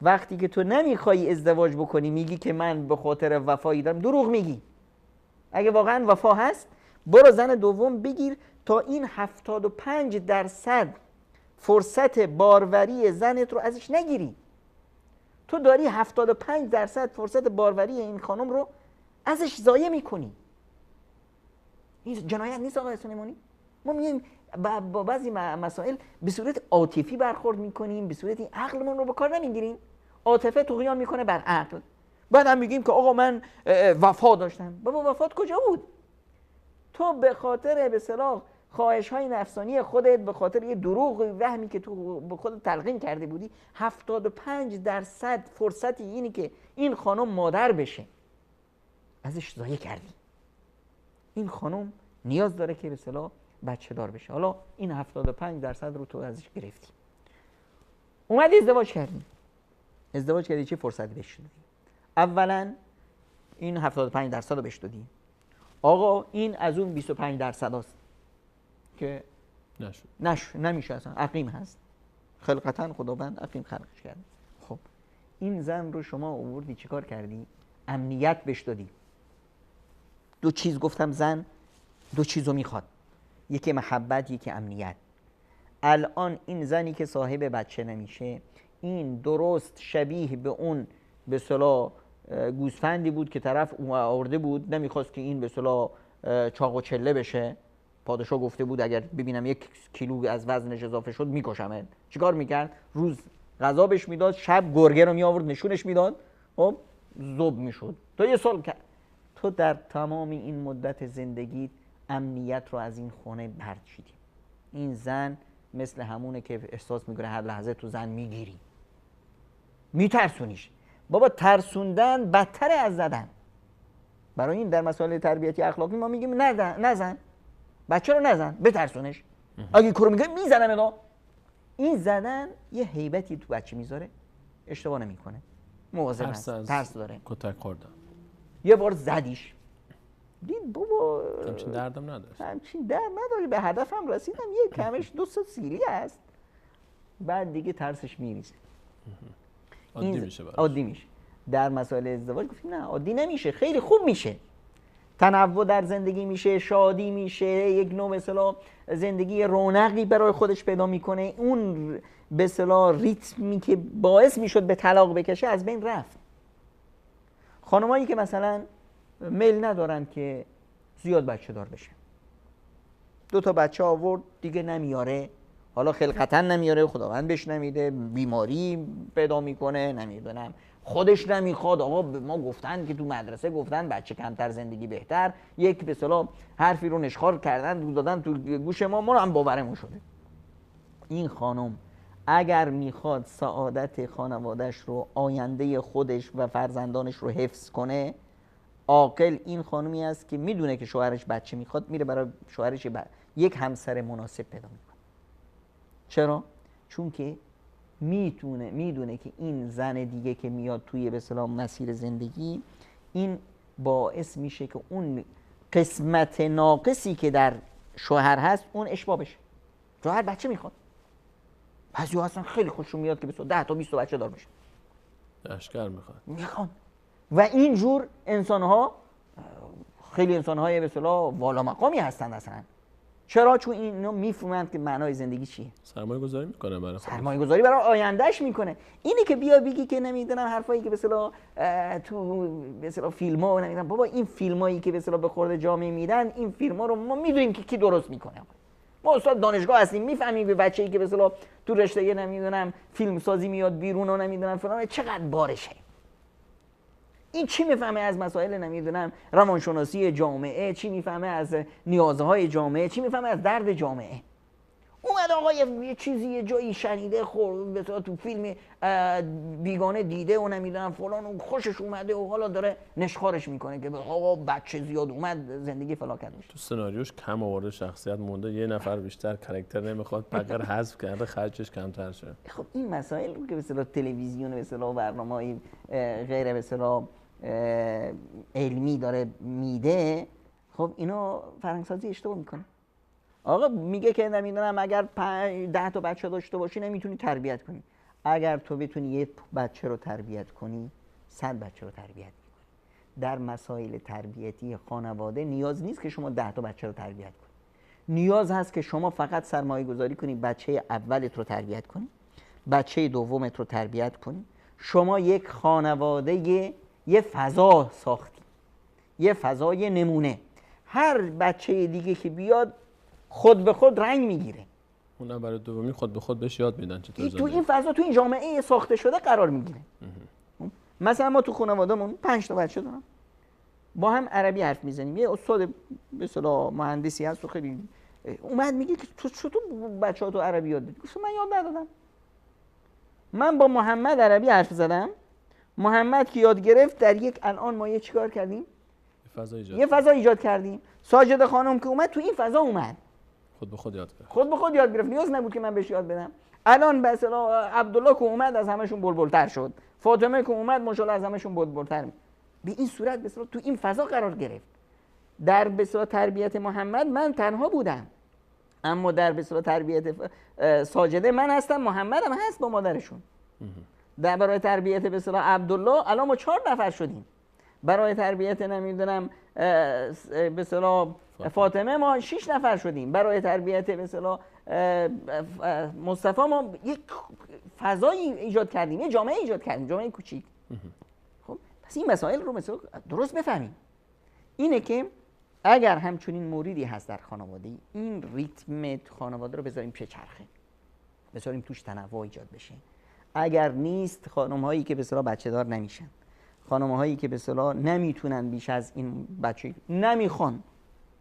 وقتی که تو نمیخوای ازدواج بکنی میگی که من به خاطر وفایی دارم، دروغ میگی. اگه واقعا وفا هست برو زن دوم بگیر تا این 75% فرصت باروری زنت رو ازش نگیری. تو داری 75% فرصت باروری این خانم رو ازش ضایع میکنی. این جنایت نیست آقای سلیمانی؟ ما میگیم با بعضی مسائل به صورت عاطفی برخورد میکنیم، به صورت عقلمون رو به کار نمیگیریم، عاطفه طغیان میکنه بر عقل. بعد هم میگیم که آقا من وفا داشتم. بابا وفات کجا بود؟ تو به خاطر به اصطلاح خواهش‌های نفسانی خودت، به خاطر یه دروغ وهمی که تو به خودت تلقین کرده بودی، 75% فرصتی اینی که این خانم مادر بشه ازش ضایع کردی. این خانم نیاز داره که به اصطلاح بچه دار بشه، حالا این 75% رو تو ازش گرفتی، اومدی ازدواج کردی چه فرصتی بهش دادی؟ اولا این 75% رو بهش دادی، آقا این از اون 25% هست که نمیشه، اصلا عقیم هست، خلقتا خداوند عقیم خلقش کرده. خب این زن رو شما آوردی چیکار کردی؟ امنیت بهش دادی. دو چیز گفتم، زن دو چیزو میخواد، یکی محبت، یکی امنیت. الان این زنی که صاحب بچه نمیشه، این درست شبیه به اون به اصطلاح گوسفندی بود که طرف آورده بود، نمیخواست که این به اصطلاح چاق و چله بشه. پادشاه گفته بود اگر ببینم 1 کیلو از وزنش اضافه شد میکشمت. چیکار میکرد؟ روز غذا بهش میداد، شب گرگه رو میآورد نشونش میداد، خب ذوب میشد. تو یه سال تو در تمام این مدت زندگی امنیت رو از این خونه برداشتی. این زن مثل همونه که احساس میکنه هر لحظه تو زن میگیری، میترسونیش. بابا ترسوندن بدتر از زدن. برای این در مسائل تربیتی اخلاقی ما میگیم نزن، بچه رو نزن، بترسونش. اگه این کارو میکنه میزنم اینا. این زدن یه هیبتی تو بچه میذاره، اشتباه نمیکنه، مواظب هست، ترس داره. کتک خوردم. یه بار زدیش، دید بابا همچین دردم نداشت. همچین درد نداره، به هدفم رسیدم، یه کمش 2 سیلی هست. بعد دیگه ترسش میریزه. عادی میشه براش. عادی میشه. در مسائل ازدواج گفتیم نه عادی نمیشه، خیلی خوب میشه. تنوع در زندگی میشه، شادی میشه، یک نوع مثلا زندگی رونقی برای خودش پیدا میکنه. اون به اصطلاح ریتمی که باعث میشد به طلاق بکشه از بین رفت. خانمایی که مثلا میل ندارن که زیاد بچه دار بشه، 2 تا بچه آورد دیگه نمیاره، حالا خلقتا نمیاره، خداوند بهش نمیده، بیماری پیدا میکنه، نمیدونم خودش نمیخواد، آقا ما گفتن که تو مدرسه گفتن بچه کمتر زندگی بهتر، یک به اصطلاح حرفی رو نشخوار کردن دادن تو گوش ما هم باورمون شده. این خانم اگر میخواد سعادت خانوادهش رو، آینده خودش و فرزندانش رو حفظ کنه، عاقل این خانمی است که میدونه که شوهرش بچه میخواد، میره برای شوهرش یک همسر مناسب پیدا میکنه. چرا؟ چون که میدونه که این زن دیگه که میاد توی به اصطلاح مسیر زندگی، این باعث میشه که اون قسمت ناقصی که در شوهر هست اون اشباع بشه. شوهر بچه میخواد، بعضی‌ها اصلا خیلی خوششون میاد که 10 تا 20 تا بچه دار بشه، اشکر میخوان. و اینجور انسان‌ها خیلی انسان‌های به اصطلاح والا مقامی هستند اصلا. چرا؟ چون اینا میفهمند که معنای زندگی چیه. سرمایه گذاری میکنه برای خودش، سرمایه گذاری برای آیندهش میکنه. اینی که بیا بگی که نمیدونم حرفایی که به اصطلاح تو به اصطلاح فیلم‌ها نمیدونم، بابا این فیلمایی که به اصطلاح به خورد جامعه میدن، این فیلم‌ها رو ما میدونیم که کی درست میکنه. ما استاد دانشگاه هستیم، میفهمیم به بچه‌ای که به اصطلاح تو رشته نمیدونم فیلم سازی میاد بیرون و نمیدونم فلان چقدر بارشه. این چی میفهمه از مسائل نمیدونم روانشناسی جامعه، چی میفهمه از نیازهای جامعه، چی میفهمه از درد جامعه. اومد آقا یه چیزی یه جایی شنیده، به تو فیلم بیگانه دیده و نمیدونم فلان و خوشش اومده و حالا داره نشخارش میکنه که آقا بچه زیاد اومد زندگی فلاکت میشه. تو سناریوش کم آورده، شخصیت مونده، یه نفر بیشتر کاراکتر نمیخواد، بقیه حذف کرده، خرجش کمتر شده. خب این مسائل رو که به اصطلاح تلویزیون به اصطلاح برنامه‌های غیر به اصطلاح علمی داره میده، خب اینو فرهنگسازی اشتباه میکنه. آقا میگه که نمیدونم اگر 10 تا بچه داشته باشی نمیتونی تربیت کنی. اگر تو بتونی 1 بچه رو تربیت کنی 100 بچه رو تربیت میکنی. در مسائل تربیتی خانواده نیاز نیست که شما 10 تا بچه رو تربیت کنی. نیاز هست که شما فقط سرمایه گذاری کنی، بچه اولت رو تربیت کنی، بچه دومت رو تربیت کنی. شما یک خانواده یه فضا ساختی، یه فضای نمونه. هر بچه دیگه که بیاد خود به خود رنگ میگیره. اونم برای دومی خود به خود بهش یاد میدن چطور تو این فضا، تو این جامعه ساخته شده قرار میگیره. مثلا ما تو خانواده‌مون 5 تا بچه دارم، با هم عربی حرف میزنیم. یه استاد به اصطلاح مهندسی هست و خیلی اومد میگه که تو چطور بچه‌ها تو عربی یاد دادی؟ گفتم من یاد ندادم. من با محمد عربی حرف زدم، محمد که یاد گرفت، در یک الان ما چیکار کردیم؟ یه فضا ایجاد کردیم. ساجده خانم که اومد تو این فضا اومد، خود به خود یاد گرفت. خود به خود یاد گرفت، نیاز نبود که من بهش یاد بدم. الان به اصطلاح عبدالله که اومد از همشون بلبل‌تر شد، فاطمه که اومد ماشاءالله از همشون بلبل‌تر. به این صورت به اصطلاح تو این فضا قرار گرفت. در به اصطلاح تربیت محمد من تنها بودم، اما در به اصطلاح تربیت ساجده من هستم، محمد هم هست با مادرشون. در برای تربیت به اصطلاح عبدالله الان ما 4 نفر شدیم. برای تربیت نمیدونم به اصطلاح فاطمه ما 6 نفر شدیم. برای تربیت به اصطلاح مصطفی ما یک فضایی ایجاد کردیم، یه جامعه ایجاد کردیم، جامعه کوچیک. خب پس این مسائل رو مثلا درست بفهمیم. اینه که اگر همچنین موردی هست در خانواده، این ریتم خانواده رو بذاریم چرخه، بذاریم توش تنوع ایجاد بشه. اگر نیست، خانم هایی که به اصطلاح بچه دار نمیشن، خانم هایی که به اصطلاح نمیتونن بیش از این بچه نمیخوان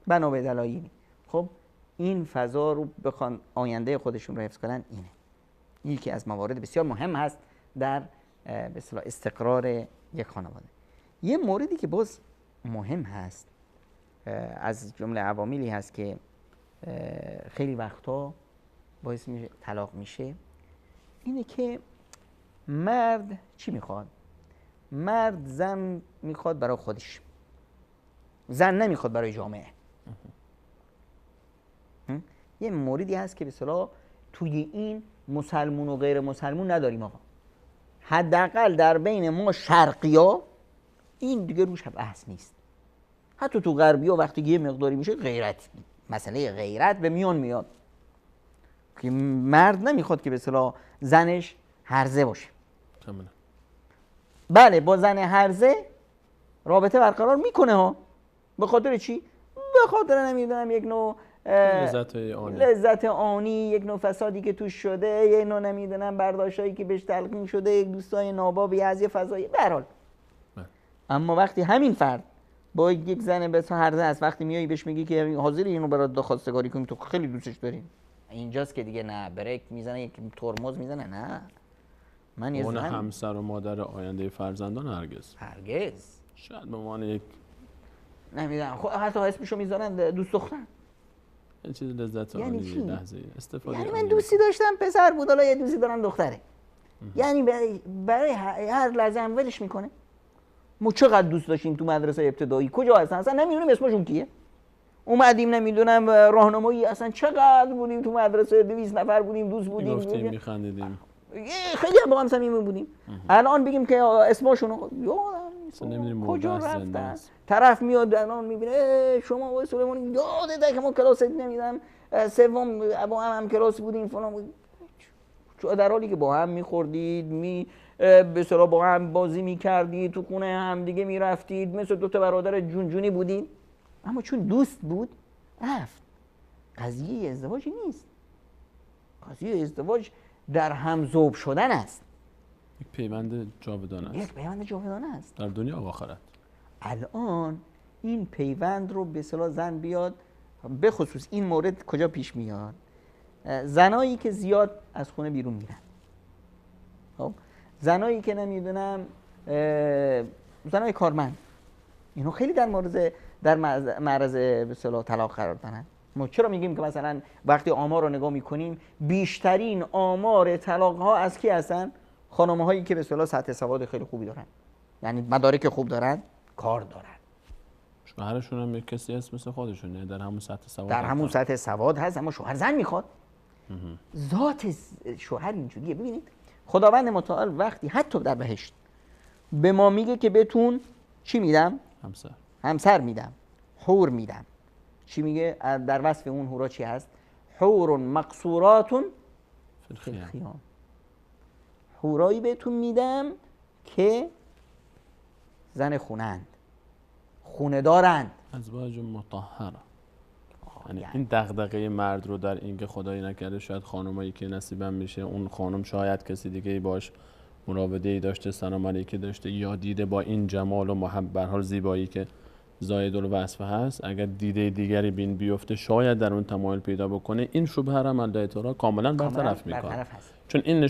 بنا به دلایلی، خب این فضا رو بخوان آینده خودشون رو حفظ کنن، اینه یکی از موارد بسیار مهم هست در به اصطلاح استقرار یک خانواده. یه موردی که باز مهم هست از جمله عواملی هست که خیلی وقتا باعث میشه طلاق میشه اینه که مرد چی میخواد؟ مرد زن میخواد برای خودش، زن نمیخواد برای جامعه. یه موردی هست که به اصطلاح توی این مسلمون و غیر مسلمون نداریم آقا. حداقل در بین ما شرقیا این دیگه روش بحث نیست. حتی تو غربیا وقتی یه مقداری میشه غیرت، مسئله غیرت به میان میاد که مرد نمیخواد که به اصطلاح زنش هرزه باشه. بله با زن هرزه رابطه برقرار میکنه ها. به خاطر چی؟ به خاطر نمیدونم یک نوع لذت آنی، یک نوع فسادی که توش شده، یک نوع نمیدونم برداشتایی که بهش تلقین شده، یک دوستای نابابی از یه فضایی به هر حال. اما وقتی همین فرد با یک زن به هرزه است، وقتی میای بهش میگی که حاضری اینو برات خواستگاری کنیم، تو خیلی دوستش داری، اینجاست که دیگه نه بریک میزنه، یک ترمز میزنه. نه من یه اون زن همسر و مادر آینده فرزندان هرگز شاید به عنوان یک نمیدونم خب حتی اسمشو میذارن دوست دختر. این چیز لذت یعنی آنی چی؟ لحظه استفاده یعنی آنی. من دوستی داشتم پسر بود، حالا یه دوستی دارم دختره. یعنی برای هر لحظه هم ولش میکنه. ما چقدر دوست داشتیم تو مدرسه ابتدایی، کجا هستن اصلا نمیدونیم اسمشون کیه. اومدیم نمیدونم راهنمایی، اصلا چقدر بودیم تو مدرسه، 200 نفر بودیم، دوست بودیم، میگفتیم میخندیدیم، خیلی با هم صمیمی بودیم. الان بگیم که اسمشون نمیدونیم کجا رفتن. طرف میاد الان میبینه شما آقای سلیمانی یادته که ما کلاس نمیدونم سوم با هم کلاس بودیم فلان بود، در حالی که با هم میخوردید، به اصطلاح با هم بازی میکردید، تو خونه هم دیگه میرفتید، مثل دو تا برادر جونجونی بودید. اما چون دوست بود رفت. قضیه ازدواج نیست. قضیه ازدواج در هم ذوب شدن است. یک پیوند جاودانه است. یک پیوند جاودانه است در دنیا و آخرت. الان این پیوند رو به اصطلاح زن بیاد، به خصوص این مورد کجا پیش میاد؟ زنایی که زیاد از خونه بیرون میرن، خب زنایی که نمیدونم زنای کارمند، اینو خیلی در معرض به اصطلاح طلاق قرار دادن. ما چرا میگیم که مثلا وقتی آمار رو نگاه میکنیم بیشترین آمار طلاق ها از کی هستن؟ خانم هایی که به اصطلاح سطح سواد خیلی خوبی دارن، یعنی مدارک خوب دارن، کار دارن. شوهرشون هم یک کسی هست مثل خودشونه، در همون سطح سواد، در همون سطح سواد هست، اما شوهر زن میخواد. ذات شوهر اینجوریه. ببینید خداوند متعال وقتی حتی در بهشت به ما میگه که بهتون چی میدم؟ همسر میدم، حور میدم. چی میگه در وصف اون حورا چی هست؟ حور مقصورات فی الخیام. حورایی بهتون میدم که زن خونند، خونه دارند، ازواج مطهره. یعنی این دغدغه مرد رو در اینکه خدایی نکرده شاید خانمایی که نصیبم میشه اون خانم شاید کسی دیگه باش مراوده‌ای داشته، سلام علیکی داشته، یا دیده با این جمال و محبت به حال زیبایی که زاید الوصف هست، اگر دیده دیگری بین بیفته شاید در اون تمایل پیدا بکنه، این شبهه را الله تعالی کاملا برطرف میکنه. چون این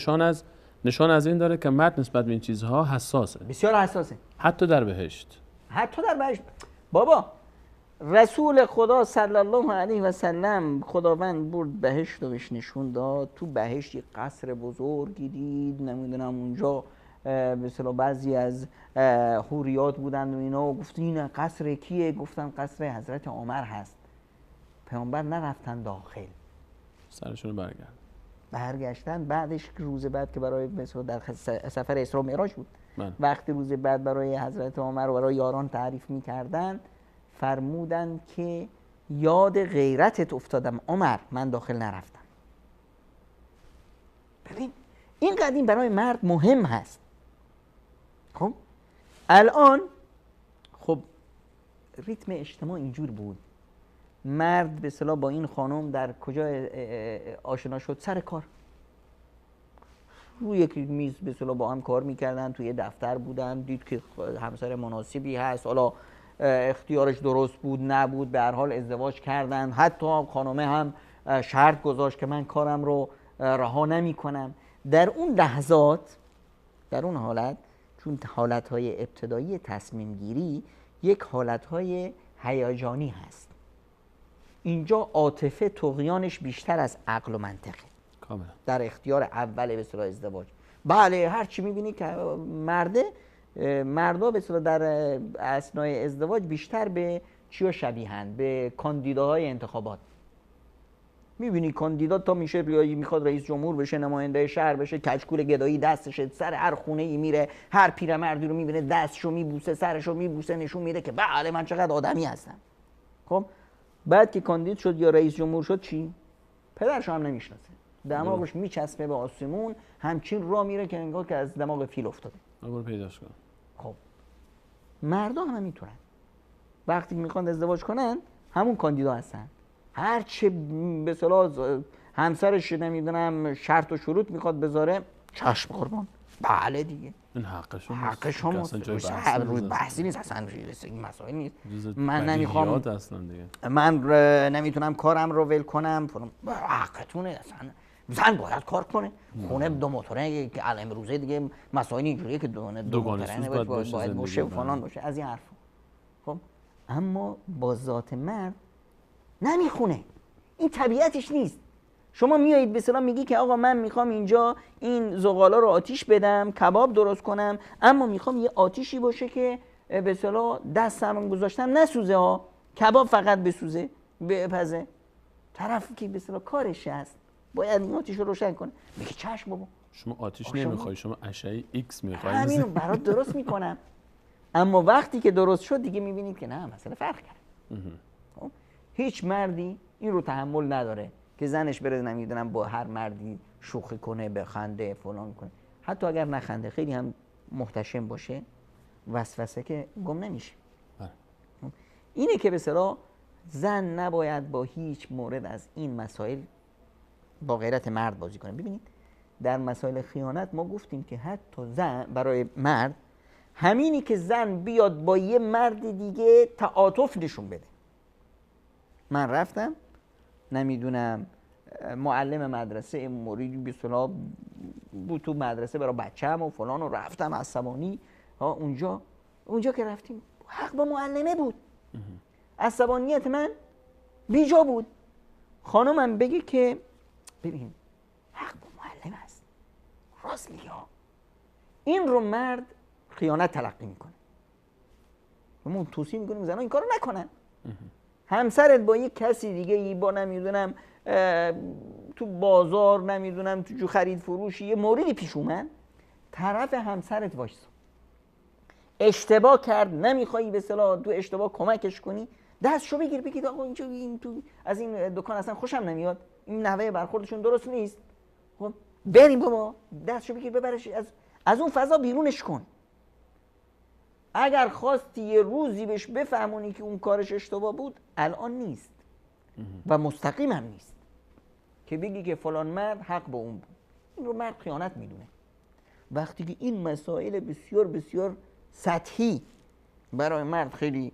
نشان از این داره که مرد نسبت به این چیزها حساسه، بسیار حساسه. حتی در بهشت. بابا رسول خدا صلی الله علیه و سلم خداوند برد بهشت رو بهش نشون داد. تو بهشت یک قصر بزرگی دید، نمیدونم اونجا به اصطلاح بعضی از حوریات بودن و اینا، گفتن این قصر کیه؟ گفتن قصر حضرت عمر هست. پیامبر نرفتن داخل، سرشون برگشتن. بعدش روز بعد که برای مثلا در سفر اسراء و معراج بود، وقتی روز بعد برای حضرت عمر و برای یاران تعریف می‌کردن، فرمودن که یاد غیرتت افتادم عمر، من داخل نرفتم. ببین این قدیم برای مرد مهم هست. خب الان خب ریتم اجتماع اینجور بود، مرد به اصطلاح با این خانم در کجا آشنا شد؟ سر کار، روی یک میز به اصطلاح با هم کار میکردن، توی دفتر بودن، دید که همسر مناسبی هست، حالا اختیارش درست بود نبود، به هر حال ازدواج کردن. حتی خانمه هم شرط گذاشت که من کارم رو رها نمی کنم. در اون لحظات، در اون حالت، چون حالتهای ابتدایی تصمیم گیری یک حالتهای هیجانی هست، اینجا عاطفه طغیانش بیشتر از عقل و منطقه، کاملا در اختیار اول به اصطلاح ازدواج. بله هر چی می‌بینی که مردا به اصطلاح در اثنای ازدواج بیشتر به چیا شبیهن؟ به کاندیداهای انتخابات. می‌بینی کاندیدات تا میشه میخواد رئیس جمهور بشه، نماینده شهر بشه، کچکول گدایی دستشه، سر هر خونه‌ای میره، هر پیرمردی رو می‌بینه دستشو میبوسه، سرشو میبوسه، نشون میده که بله من چقدر آدمی هستم. خب بعد که کاندید شد یا رئیس جمهور شد چی؟ پدرشو هم نمیشناسه، دماغش میچسبه به آسمون، همچین راه میره که انگار که از دماغ فیل افتاده. برو پیداش کن. خب مردا هم میتونن وقتی میخوان ازدواج کنن همون کاندیدا هستن، هر چه به اصطلاح همسرش نمیدونم شرط و شروط میخواد بذاره چشم قربان، بله دیگه این حق شما، حق شما، روی بحثی نیست اصلا، این مسائل نیست. من نمیخوام من نمیتونم کارم رو ول کنم، حقتونه، اصلا زن باید کار کنه، خونه دو موتوره که الان امروزه دیگه مسائل اینجوریه که دو موتوره باید باشه و فلان باشه، از این حرفا. خب اما با ذات مرد نمیخونه، این طبیعتش نیست. شما میایید به اصطلاح میگی که آقا من میخوام اینجا این زغالا رو آتیش بدم، کباب درست کنم، اما میخوام یه آتیشی باشه که به اصطلاح دستم گذاشتم نسوزه ها، کباب فقط بسوزه بپزه. طرفی که به اصطلاح کارش هست باید این آتیش رو روشن کنه، میگه چشم بابا شما آتیش نمیخوای، شما اشعه ایکس میخوای، همینو برات درست میکنم. اما وقتی که درست شد دیگه میبینید که نه مسئله فرق کرد. هیچ مردی این رو تحمل نداره که زنش بره نمیدونم با هر مردی شوخی کنه، بخنده، فلان کنه، حتی اگر نخنده خیلی هم محتشم باشه، وسوسه که گم نمیشه. اینه که به اصطلاح زن نباید با هیچ مورد از این مسائل با غیرت مرد بازی کنه. ببینید در مسائل خیانت ما گفتیم که حتی زن برای مرد همینی که زن بیاد با یه مرد دیگه تعاطف نشون بده. من رفتم نمیدونم معلم مدرسه موردی به اصطلاح بود تو مدرسه برای بچه‌م و فلان و رفتم عصبانی، اونجا که رفتیم حق با معلمه بود، عصبانیت من بیجا بود. خانمم بگه که ببین حق با معلم است، راست میگه، این رو مرد خیانت تلقی میکنه. ما توصیه میکنیم زنها این کارو نکنن. همسرت با یک کسی دیگه ای با نمیدونم تو بازار نمیدونم تو خرید فروشی یه موردی پیش اومد، طرف همسرت وایسا، اشتباه کرد نمیخوای به اصطلاح تو اشتباه کمکش کنی، دستشو بگیر بگید آقا اینجا این تو از این دکان اصلا خوشم نمیاد، این نحوه برخوردشون درست نیست، خب بریم بابا، دستشو بگیر ببرش از اون فضا بیرونش کن. اگر خواستی یه روزی بهش بفهمونی که اون کارش اشتباه بود، الان نیست و مستقیم هم نیست که بگی که فلان مرد حق با اون بود. این رو مرد خیانت میدونه. وقتی که این مسائل بسیار بسیار سطحی برای مرد خیلی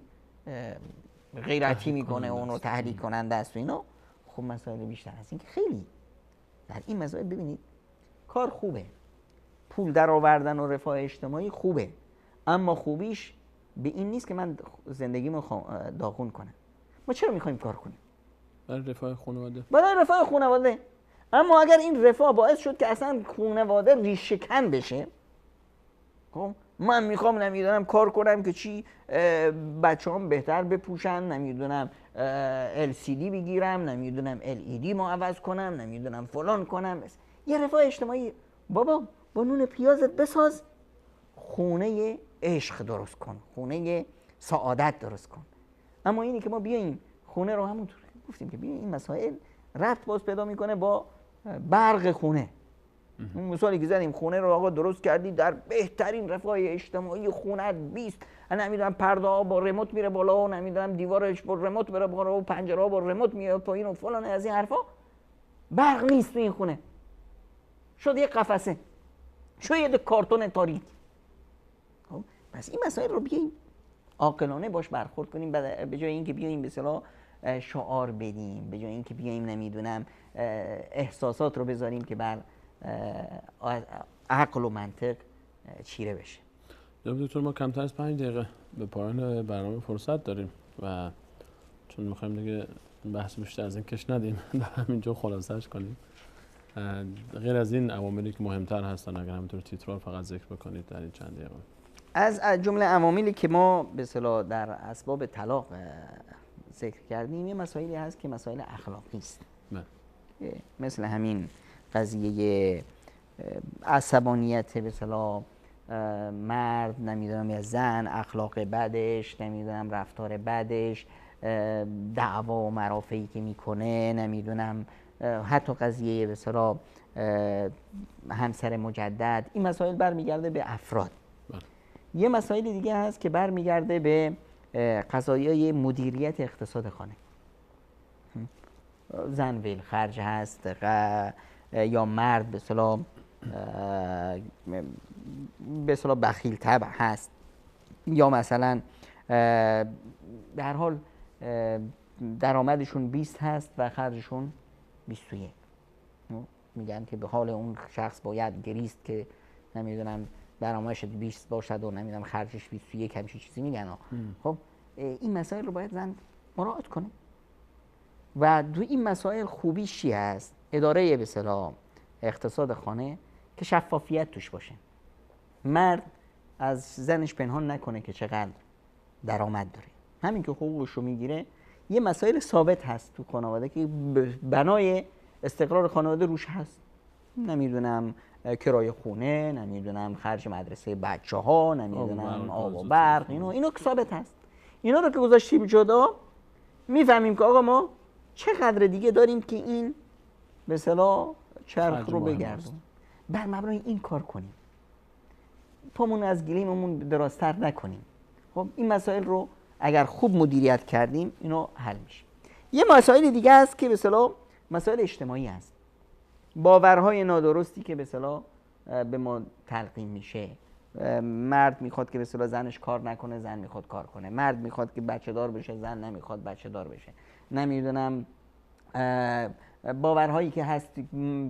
غیرتی میکنه، اون رو تحریک کننده است و اینا، خب مسائل بیشتر هست. این که خیلی در این مسائل ببینید کار خوبه، پول در آوردن و رفاه اجتماعی خوبه، اما خوبیش به این نیست که من زندگیمو داغون کنم. ما چرا میخوایم کار کنیم؟ برای رفاه خانواده. برای رفاه خانواده. اما اگر این رفاه باعث شد که اصلا خانواده ریشه‌کن بشه، خب من میخوام نمیدونم کار کنم که چی بچه‌هام بهتر بپوشن، نمیدونم LCD بگیرم، نمیدونم LED ما عوض کنم، نمیدونم فلان کنم، یه رفاه اجتماعی. بابا با نون پیازت بساز، خونه عشق درست کن، خونه سعادت درست کن. اما اینی که ما بیاییم خونه رو همونطور گفتیم که بیاییم این مسائل ربط باز پیدا میکنه با برق خونه. اون مثالی که زدیم خونه رو آقا درست کردی در بهترین رفاه اجتماعی، خونت 20 نمیدونم پرده ها با رموت میره بالا و نمیدونم دیوارش با رموت میره بالا و پنجره ها با رموت میاد پایین و فلان، از این حرفا. برق نیست تو این خونه، شد یه قفسه، شد یه کارتون تاریک. خب پس این مسائل رو بیاییم عاقلانه باش برخورد کنیم، به جای اینکه بیاییم به اصطلاح شعار بدیم، به جای اینکه بیاییم نمیدونم احساسات رو بذاریم که بر عقل و منطق چیره بشه. جناب دکتر ما کمتر از 5 دقیقه به پایان برنامه فرصت داریم و چون میخوایم دیگه بحث بیشتر از این کش ندیم در همینجا خلاصش کنیم. غیر از این عواملی که مهمتر هستن اگر همینطور تیتروار فقط ذکر بکنید در این چند دقیقه. از جمله عواملی که ما به اصطلاح در اسباب طلاق ذکر کردیم یه مسائلی هست که مسائل اخلاقی است. مثل همین قضیه عصبانیت به اصطلاح مرد، نمیدونم یا زن، اخلاق بدش، نمیدونم رفتار بدش، دعوا و مرافعی که میکنه، نمیدونم حتی قضیه به اصطلاح همسر مجدد. این مسائل برمیگرده به افراد. یه مسائل دیگه هست که برمیگرده به قضایای مدیریت اقتصاد خانه. زن ویل خرج هست یا مرد به اصطلاح بخیل طبع هست، یا مثلا در حال درآمدشون 20 هست و خرجشون 21. میگن که به حال اون شخص باید گریست که نمیدونم درآمدش 20 باشد و نمیدونم خرجش 21، همچین چیزی میگن. خب این مسائل رو باید زن مراعات کنه. و دو این مسائل خوبیش چی هست؟ اداره به اصطلاح اقتصاد خانه که شفافیت توش باشه. مرد از زنش پنهان نکنه که چقدر درآمد داره. همین که حقوقش رو میگیره. یه مسائل ثابت هست تو خانواده که بنای استقرار خانواده روش هست. نمیدونم کرایه خونه، نمیدونم خرج مدرسه بچه‌ها، نمیدونم آب و برق، اینو که ثابت هست. اینا رو که گذاشتیم جدا، میفهمیم که آقا ما چقدر دیگه داریم که این به اصطلاح چرخ رو بگردیم. بر مبنای این کار کنیم. پامون از گلیممون درازتر نکنیم. خب این مسائل رو اگر خوب مدیریت کردیم اینو حل میشه. یه مسائل دیگه هست که به اصطلاح مسائل اجتماعی هست. باورهای نادرستی که به اصطلاح به ما تلقین میشه. مرد میخواد که به اصطلاح زنش کار نکنه، زن میخواد کار کنه. مرد میخواد که بچه دار بشه، زن نمیخواد بچه دار بشه. نمیدونم باورهایی که هست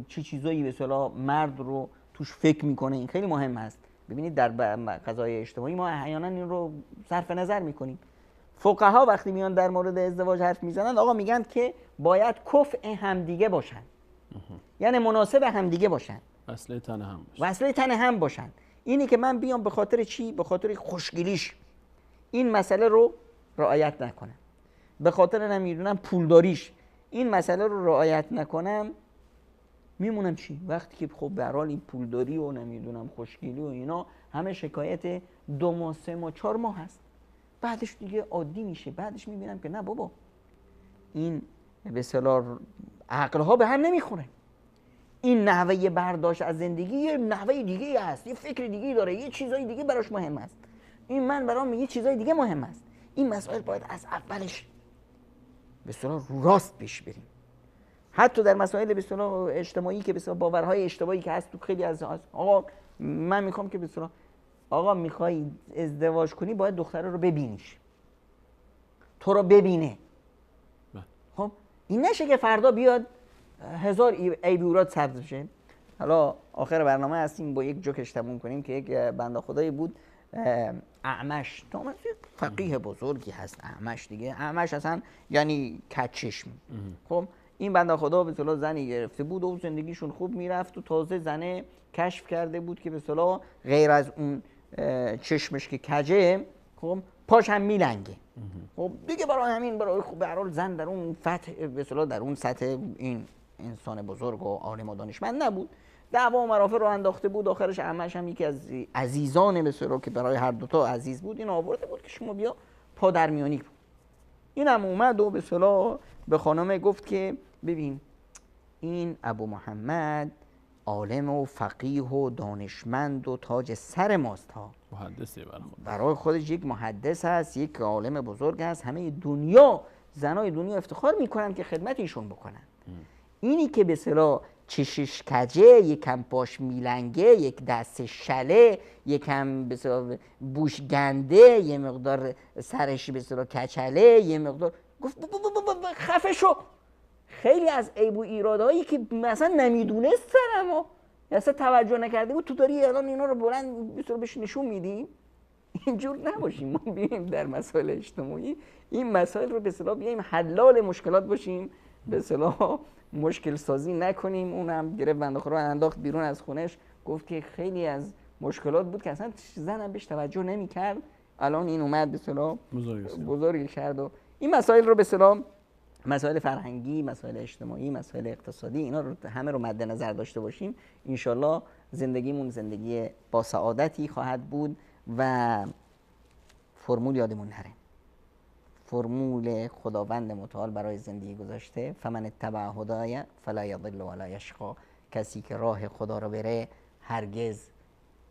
چه چیزایی به اصطلاح مرد رو توش فکر میکنه. این خیلی مهم است. ببینید در قضایای اجتماعی ما احیانا این رو صرف نظر میکنیم. فقها وقتی میان در مورد ازدواج حرف میزنن، آقا میگن که باید کفء همدیگه باشن. یعنی مناسب همدیگه باشن. وصله تن هم باشن. وصله تن هم باشن. اینی که من بیام به خاطر چی؟ به خاطر خوشگلیش این مسئله رو رعایت نکنم. به خاطر نمیدونم پولداریش این مسئله رو رعایت نکنم، میمونم چی؟ وقتی که خب به هر حال این پولداری و نمیدونم خوشگلی و اینا همه شکایت 2 ماه 3 ماه 4 ماه هست. بعدش دیگه عادی میشه. بعدش میبینم که نه بابا، این به اصطلاح عقلها به هم نمیخوره. این نحوه برداشت از زندگی یه نحوه دیگه هست، یه فکر دیگه داره، یه چیزای دیگه براش مهم است. این من برام یه چیزای دیگه مهم است. این مسائل باید از اولش به اصطلاح راست پیش بریم. حتی در مسائل به اصطلاح اجتماعی که به اصطلاح باورهای اشتباهی که هست تو خیلی از آقا من میخوام که به اصطلاح آقا میخوای ازدواج کنی باید دختره رو ببینیش، تو رو ببینه. خب این نشه که فردا بیاد 1000 عیب و ایراد ثبت بشه. حالا آخر برنامه هستیم با یک جوکش تموم کنیم که یک بنده خدایی بود اعمش، فقیه بزرگی هست اعمش دیگه. اعمش اصلا یعنی کچشم. خب این بنده خدا به اصطلاح زنی گرفته بود و زندگیشون خوب میرفت و تازه زنه کشف کرده بود که به اصطلاح غیر از اون چشمش که کجه، خب پاش هم میلنگه. خب دیگه برای همین برای خوب به هر حال زن در اون فتح به اصطلاح در اون سطح این انسان بزرگ و عالم و دانشمند نبود. دعوا و مرافع رو انداخته بود. آخرش اعمش هم یکی از عزیزان به اصطلاح که برای هر دوتا عزیز بود این آورده بود که شما بیا پادرمیانی بود. این هم اومد و به اصطلاح به خانمه گفت که ببین این ابو محمد عالم و فقیه و دانشمند و تاج سر ماست ها. محدثه برای خودش یک محدث هست، یک عالم بزرگ هست. همه دنیا زنای دنیا افتخار میکنن که خدمت ایشون بکنن. اینی که به اصطلاح چشش کجه، یکم پاش میلنگه، یک دست شله، یکم به اصطلاح بوش گنده، یه مقدار سرش به اصطلاح کچله، یه مقدار گفت خفه شو. خیلی از عیب و ایرادایی که مثلا نمیدونستن اما اصلا توجه نکرده بود تو داری الان اینا رو بلند بهش نشون میدی. اینجور نباشیم. ما بیایم در مسائل اجتماعی این مسائل رو به اصطلاح بیایم حلال مشکلات باشیم، به اصطلاح مشکل سازی نکنیم. اونم گرفت بنده خدا انداخت بیرون از خونش، گفت که خیلی از مشکلات بود که اصلا زنم بهش توجه نمی‌کرد، الان این اومد به اصطلاح بزرگ کرد. و این مسائل رو به اصطلاح مسائل فرهنگی، مسائل اجتماعی، مسائل اقتصادی، اینا رو همه رو مد نظر داشته باشیم، انشالله زندگیمون زندگی با سعادتی خواهد بود. و فرمول یادمون نره، فرمول خداوند متعال برای زندگی گذاشته فمن اتبع هدای فلا یضل ولا یشقی، کسی که راه خدا رو بره هرگز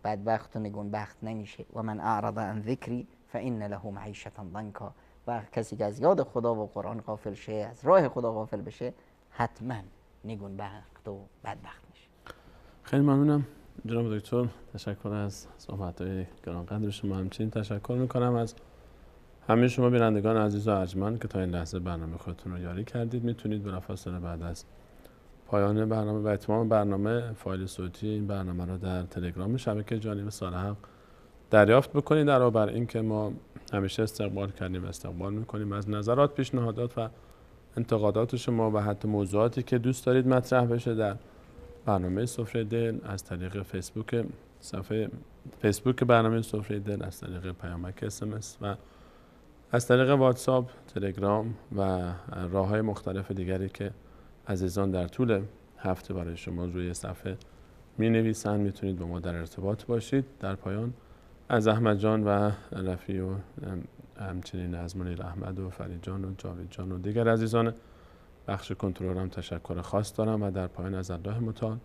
بدبخت و نگونبخت نمیشه. و من اعرض عن ذکری فان له معیشة ضنکا، و کسی که از یاد خدا و قرآن غافل شه، از راه خدا غافل بشه، حتما نگونبخت و بدبخت میشه. خیلی ممنونم جناب دکتر، تشکر از صحبت‌های گرانقدر شما. همچنین تشکر میکنم از همه شما بینندگان عزیز و ارجمند که تا این لحظه برنامه خودتون رو یاری کردید. میتونید بلافاصله بعد از پایان برنامه و اتمام برنامه فایل صوتی این برنامه رو در تلگرام شبکه جانب صالح دریافت بکنید. علاوه بر این که ما همیشه استقبال کردیم، استقبال میکنیم از نظرات، پیشنهادات و انتقادات شما و حتی موضوعاتی که دوست دارید مطرح بشه در برنامه سفره دل از طریق فیسبوک، صفحه فیسبوک برنامه سفره دل، از طریق پیامک SMS و از طریق واتساپ، تلگرام و راه‌های مختلف دیگری که عزیزان در طول هفته برای شما روی صفحه می‌نویسند. میتونید با ما در ارتباط باشید. در پایان از احمد جان و رفیع و همچنین از منیر احمد و فرید جان و جاوید جان و دیگر عزیزان بخش کنترل هم تشکر خاص دارم و در پایان از الله متعال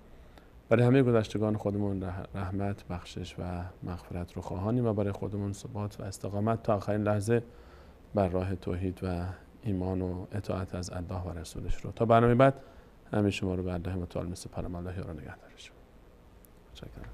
برای همه گذشتگان خودمون رحمت، بخشش و مغفرت رو خواهانیم و برای خودمون ثبات و استقامت تا آخرین لحظه بر راه توحید و ایمان و اطاعت از الله و رسولش رو. تا برنامه بعد همه شما رو به الله متعال مثل پرم الله یارا نگهدارش. متشکرم.